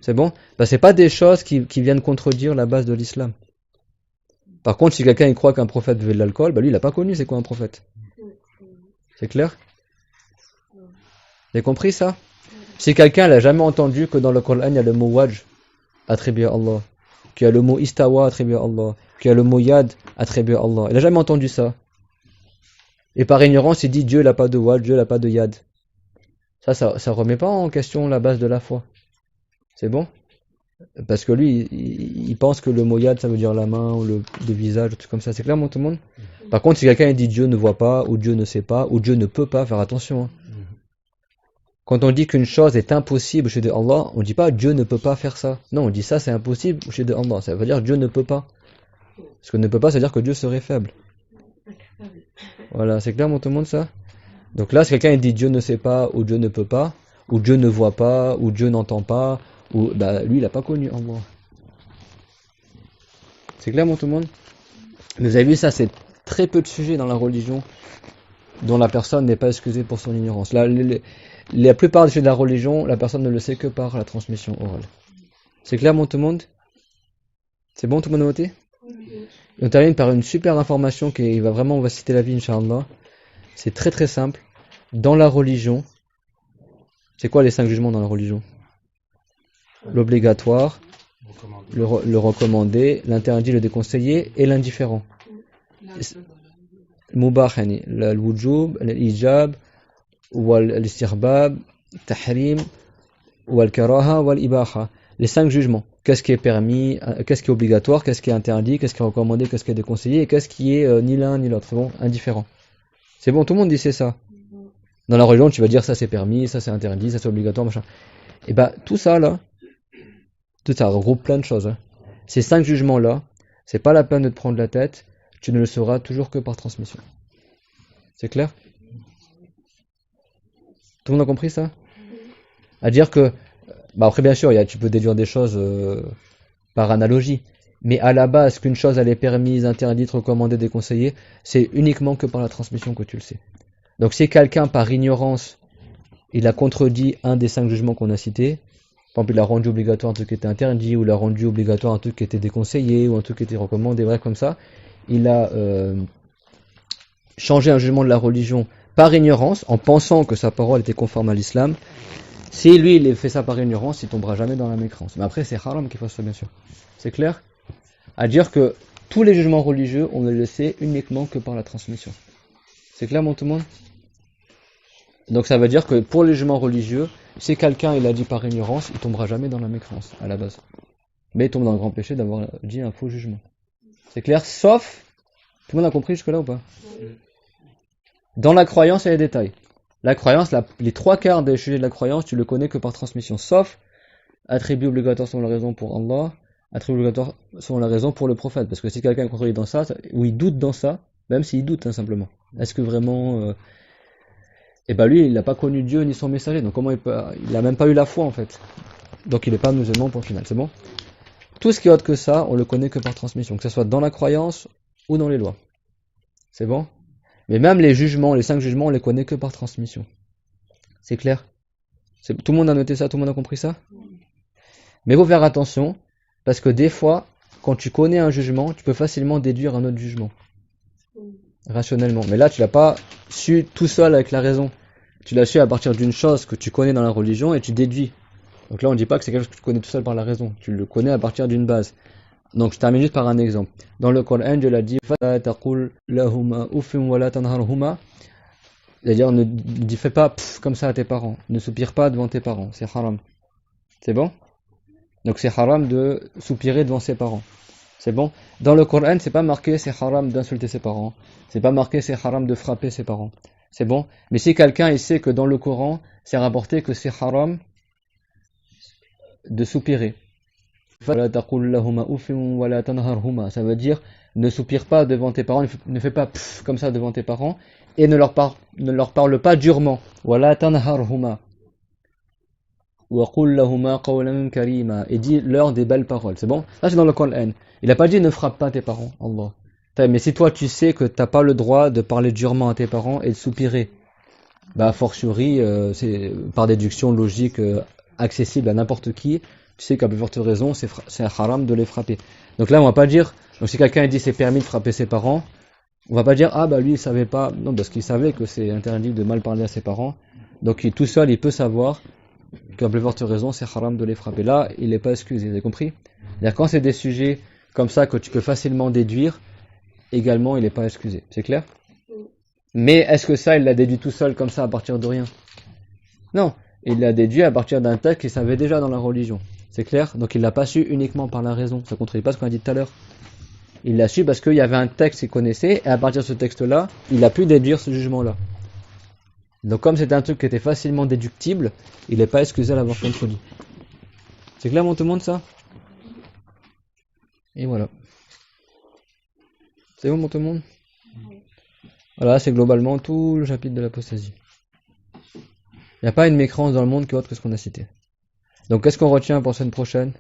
C'est bon? C'est pas des choses qui viennent contredire la base de l'islam. Par contre, si quelqu'un il croit qu'un prophète buvait de l'alcool, lui il a pas connu c'est quoi un prophète. C'est clair? Vous avez compris ça? Si quelqu'un n'a jamais entendu que dans le Coran il y a le mot wajh attribué à Allah, qu'il y a le mot istawa attribué à Allah, qu'il y a le mot yad attribué à Allah, il n'a jamais entendu ça. Et par ignorance il dit Dieu n'a pas de wajh, Dieu n'a pas de yad. Ça remet pas en question la base de la foi. C'est bon? Parce que lui, il pense que le mot yad, ça veut dire la main, ou le visage, tout comme ça. C'est clair, tout le monde? Par contre, si quelqu'un dit Dieu ne voit pas, ou Dieu ne sait pas, ou Dieu ne peut pas, faire attention. Hein. Quand on dit qu'une chose est impossible chez Allah, on ne dit pas Dieu ne peut pas faire ça. Non, on dit ça c'est impossible chez Allah. Ça veut dire Dieu ne peut pas. Parce que ne peut pas, ça veut dire que Dieu serait faible. Voilà, c'est clair, tout le monde, ça? Donc là, si quelqu'un dit Dieu ne sait pas, ou Dieu ne peut pas, ou Dieu ne voit pas, ou Dieu n'entend pas, ou bah lui il n'a pas connu Allah. C'est clair mon tout le monde? Mais vous avez vu ça, c'est très peu de sujets dans la religion dont la personne n'est pas excusée pour son ignorance. La plupart des sujets de la religion, la personne ne le sait que par la transmission orale. C'est clair mon tout le monde? C'est bon tout le monde a noté? On termine par une super information qui va vraiment, on va citer la vie Inch'Allah. C'est très très simple. Dans la religion, c'est quoi les 5 jugements dans la religion? L'obligatoire, le recommandé, l'interdit, le déconseillé et l'indifférent. Mubah, l'wujub, l'ijab, l'istirbab, tahrim, al-karaha, wal-ibaha. Les 5 jugements. Qu'est-ce qui est permis, qu'est-ce qui est obligatoire, qu'est-ce qui est interdit, qu'est-ce qui est recommandé, qu'est-ce qui est déconseillé et qu'est-ce qui est ni l'un ni l'autre. C'est bon, indifférent. C'est bon, tout le monde dit c'est ça. Dans la religion, tu vas dire ça c'est permis, ça c'est interdit, ça c'est obligatoire, machin. Et bah tout ça là, tout ça regroupe plein de choses. Hein. Ces 5 jugements là, c'est pas la peine de te prendre la tête, tu ne le sauras toujours que par transmission. C'est clair? Tout le monde a compris ça? À dire que, bah après bien sûr, tu peux déduire des choses par analogie, mais à la base qu'une chose elle est permise, interdite, recommandée, déconseillée, c'est uniquement que par la transmission que tu le sais. Donc si quelqu'un par ignorance, il a contredit un des 5 jugements qu'on a cités, par exemple il a rendu obligatoire un truc qui était interdit, ou il a rendu obligatoire un truc qui était déconseillé, ou un truc qui était recommandé, bref comme ça, il a changé un jugement de la religion par ignorance, en pensant que sa parole était conforme à l'islam. Si lui il fait ça par ignorance, il tombera jamais dans la mécréance. Mais après c'est haram qu'il fasse ça bien sûr. C'est clair? À dire que tous les jugements religieux, on ne le sait uniquement que par la transmission. C'est clair mon tout le monde? Donc ça veut dire que pour les jugements religieux, si quelqu'un il a dit par ignorance, il tombera jamais dans la mécréance à la base. Mais il tombe dans le grand péché d'avoir dit un faux jugement. C'est clair? Sauf, tout le monde a compris jusque là ou pas? Dans la croyance, il y a des détails. La croyance, les 3/4 des sujets de la croyance, tu le connais que par transmission. Sauf attribut obligatoire selon la raison pour Allah, attribut obligatoire selon la raison pour le prophète. Parce que si quelqu'un contredit dans ça, ou il doute dans ça, même s'il doute hein, simplement. Est-ce que vraiment... Et ben lui, il n'a pas connu Dieu ni son messager. Donc comment il n'a même pas eu la foi en fait. Donc il n'est pas musulman pour le final. C'est bon? Tout ce qui est autre que ça, on le connaît que par transmission. Que ce soit dans la croyance ou dans les lois. C'est bon? Mais même les jugements, les 5 jugements, on les connaît que par transmission. C'est clair? Tout le monde a noté ça, tout le monde a compris ça? Mais il faut faire attention, parce que des fois, quand tu connais un jugement, tu peux facilement déduire un autre jugement. Rationnellement. Mais là, tu l'as pas su tout seul avec la raison. Tu l'as su à partir d'une chose que tu connais dans la religion et tu déduis. Donc là, on ne dit pas que c'est quelque chose que tu connais tout seul par la raison. Tu le connais à partir d'une base. Donc je termine juste par un exemple. Dans le Coran, Dieu l'a dit, c'est-à-dire ne dis fais pas comme ça à tes parents, ne soupire pas devant tes parents, c'est haram. C'est bon? Donc c'est haram de soupirer devant ses parents. C'est bon? Dans le Coran, c'est pas marqué c'est haram d'insulter ses parents, c'est pas marqué c'est haram de frapper ses parents. C'est bon? Mais si quelqu'un il sait que dans le Coran, c'est rapporté que c'est haram de soupirer. Ça veut dire ne soupire pas devant tes parents, ne fais pas comme ça devant tes parents et ne leur parle pas durement. Et dis-leur des belles paroles. C'est bon? Là c'est dans le Coran. Il n'a pas dit ne frappe pas tes parents. Allah. Mais si toi tu sais que tu n'as pas le droit de parler durement à tes parents et de soupirer, bah a fortiori c'est par déduction logique accessible à n'importe qui. Tu sais qu'à plus forte raison, c'est haram de les frapper. Donc là, on va pas dire, donc si quelqu'un dit c'est permis de frapper ses parents, on va pas dire, ah bah lui il savait pas, non, parce qu'il savait que c'est interdit de mal parler à ses parents, donc tout seul il peut savoir qu'à plus forte raison, c'est haram de les frapper. Là, il n'est pas excusé, vous avez compris? C'est-à-dire quand c'est des sujets comme ça que tu peux facilement déduire, également il n'est pas excusé, c'est clair? Mais est-ce que ça, il l'a déduit tout seul comme ça à partir de rien? Non, il l'a déduit à partir d'un texte qu'il savait déjà dans la religion. C'est clair? Donc il l'a pas su uniquement par la raison. Ça ne contredit pas ce qu'on a dit tout à l'heure. Il l'a su parce qu'il y avait un texte qu'il connaissait, et à partir de ce texte-là, il a pu déduire ce jugement-là. Donc comme c'était un truc qui était facilement déductible, il n'est pas excusé à l'avoir contredit. C'est clair, tout le monde, ça? Et voilà. C'est bon, tout le monde? Voilà, c'est globalement tout le chapitre de l'apostasie. Il n'y a pas une mécréance dans le monde qui est autre que ce qu'on a cité. Donc qu'est-ce qu'on retient pour la semaine prochaine?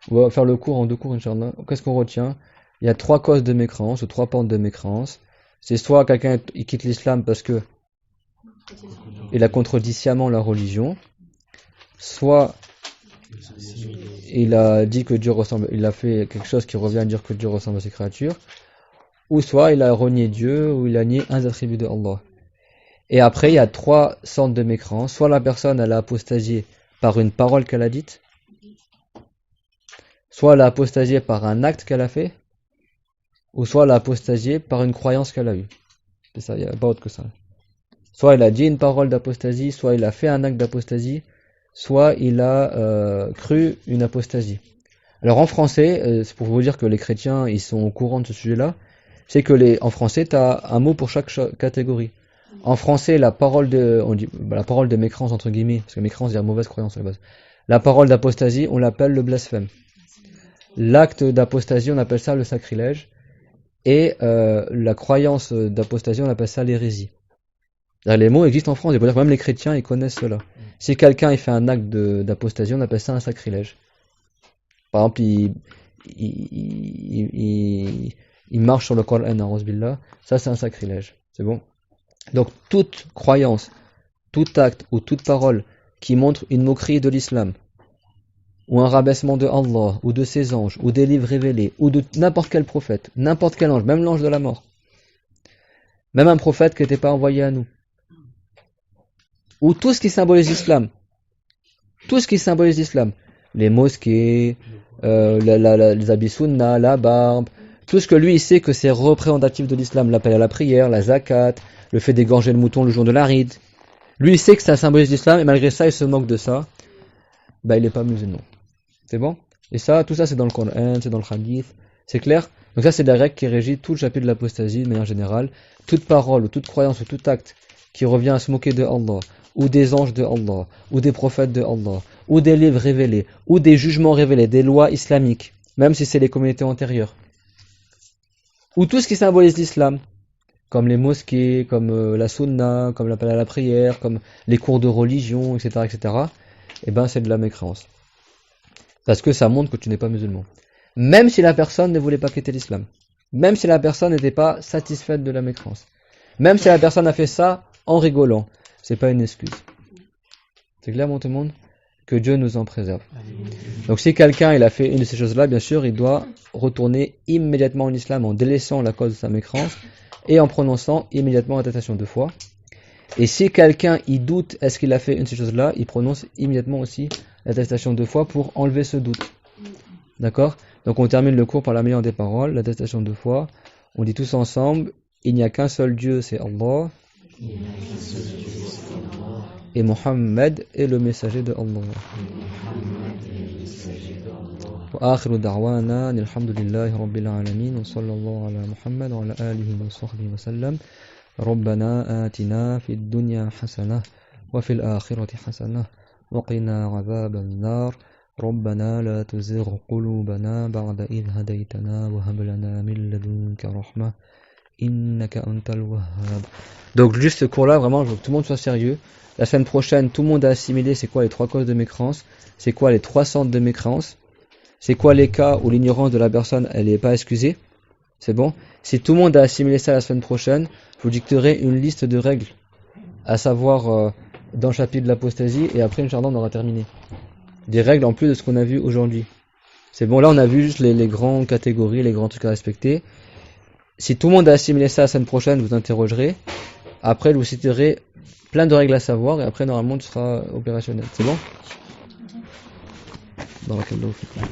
On va faire le cours en 2 cours, Inch'Allah. Qu'est-ce qu'on retient? Il y a 3 causes de mécréance, ou 3 pentes de mécréance. C'est soit quelqu'un il quitte l'islam parce que il a contredit sciemment la religion, soit il a dit que Dieu ressemble, il a fait quelque chose qui revient à dire que Dieu ressemble à ses créatures, ou soit il a renié Dieu, ou il a nié un des attributs de Allah. Et après, il y a 3 sortes de mécréance. Soit la personne, elle a apostasié par une parole qu'elle a dite, soit elle a apostasié par un acte qu'elle a fait, ou soit elle a apostasié par une croyance qu'elle a eue. C'est ça, il n'y a pas autre que ça. Soit il a dit une parole d'apostasie, soit il a fait un acte d'apostasie, soit il a cru une apostasie. Alors en français, c'est pour vous dire que les chrétiens ils sont au courant de ce sujet-là, c'est que en français tu as un mot pour chaque catégorie. En français, la parole de mécréance entre guillemets, parce que mécréance c'est dire mauvaise croyance à la base. La parole d'apostasie, on l'appelle le blasphème. L'acte d'apostasie, on appelle ça le sacrilège. Et la croyance d'apostasie, on appelle ça l'hérésie. Les mots existent en France, et pour dire que même les chrétiens, ils connaissent cela. Si quelqu'un il fait un acte d'apostasie, on appelle ça un sacrilège. Par exemple, il marche sur le Coran, a'ouz billah, ça c'est un sacrilège. C'est bon? Donc toute croyance, tout acte ou toute parole qui montre une moquerie de l'islam, ou un rabaissement de Allah, ou de ses anges, ou des livres révélés, ou de n'importe quel prophète, n'importe quel ange, même l'ange de la mort, même un prophète qui n'était pas envoyé à nous, ou tout ce qui symbolise l'islam, tout ce qui symbolise l'islam, les mosquées, les habits sunna, la barbe, tout ce que lui il sait que c'est représentatif de l'islam, l'appel à la prière, la zakat, le fait d'égorger le mouton le jour de l'Aïd, lui il sait que ça symbolise l'islam et malgré ça il se moque de ça, il n'est pas musulman. C'est bon? Et ça, tout ça c'est dans le Coran, c'est dans le hadith, c'est clair? Donc ça c'est la règle qui régit tout le chapitre de l'apostasie de manière générale. Toute parole ou toute croyance ou tout acte qui revient à se moquer de Allah, ou des anges de Allah, ou des prophètes de Allah, ou des livres révélés, ou des jugements révélés, des lois islamiques, même si c'est les communautés antérieures, ou tout ce qui symbolise l'islam, comme les mosquées, comme la sunna, comme l'appel à la prière, comme les cours de religion, etc., etc., c'est de la mécréance. Parce que ça montre que tu n'es pas musulman. Même si la personne ne voulait pas quitter l'islam. Même si la personne n'était pas satisfaite de la mécréance. Même si la personne a fait ça en rigolant. C'est pas une excuse. C'est clair, mon tout le monde? Que Dieu nous en préserve. Donc si quelqu'un il a fait une de ces choses-là, bien sûr, il doit retourner immédiatement en islam en délaissant la cause de sa mécréance et en prononçant immédiatement l'attestation de foi. Et si quelqu'un il doute est-ce qu'il a fait une de ces choses-là, il prononce immédiatement aussi l'attestation de foi pour enlever ce doute. D'accord? Donc on termine le cours par la meilleure des paroles, l'attestation de foi. On dit tous ensemble, il n'y a qu'un seul Dieu, c'est Allah. Et Mohammed est le messager de Allah. وآخر دعوانا الحمد لله رب العالمين وصلى الله على محمد وعلى آله وصحبه وسلم ربنا آتنا في الدنيا حسنة وفي الآخرة حسنة وقنا عذاب النار ربنا لا تزغ قلوبنا بعد إذ هديتنا وهب لنا من لدنك رحمة إنك أنت الوهاب. Donc juste ce cours-là, vraiment, je veux que tout le monde soit sérieux. La semaine prochaine, tout le monde a assimilé c'est quoi les 3 causes de mécréance, c'est quoi les 3 sortes de mécréance, c'est quoi les cas où l'ignorance de la personne elle n'est pas excusée. C'est bon? Si tout le monde a assimilé ça la semaine prochaine, je vous dicterai une liste de règles, à savoir dans le chapitre de l'apostasie, et après, Inch'Allah, on aura terminé. Des règles en plus de ce qu'on a vu aujourd'hui. C'est bon, là on a vu juste les grandes catégories, les grands trucs à respecter. Si tout le monde a assimilé ça la semaine prochaine, vous interrogerez. Après, je vous citerai plein de règles à savoir, et après, normalement, tu seras opérationnel. C'est bon? Barakallahu fikum.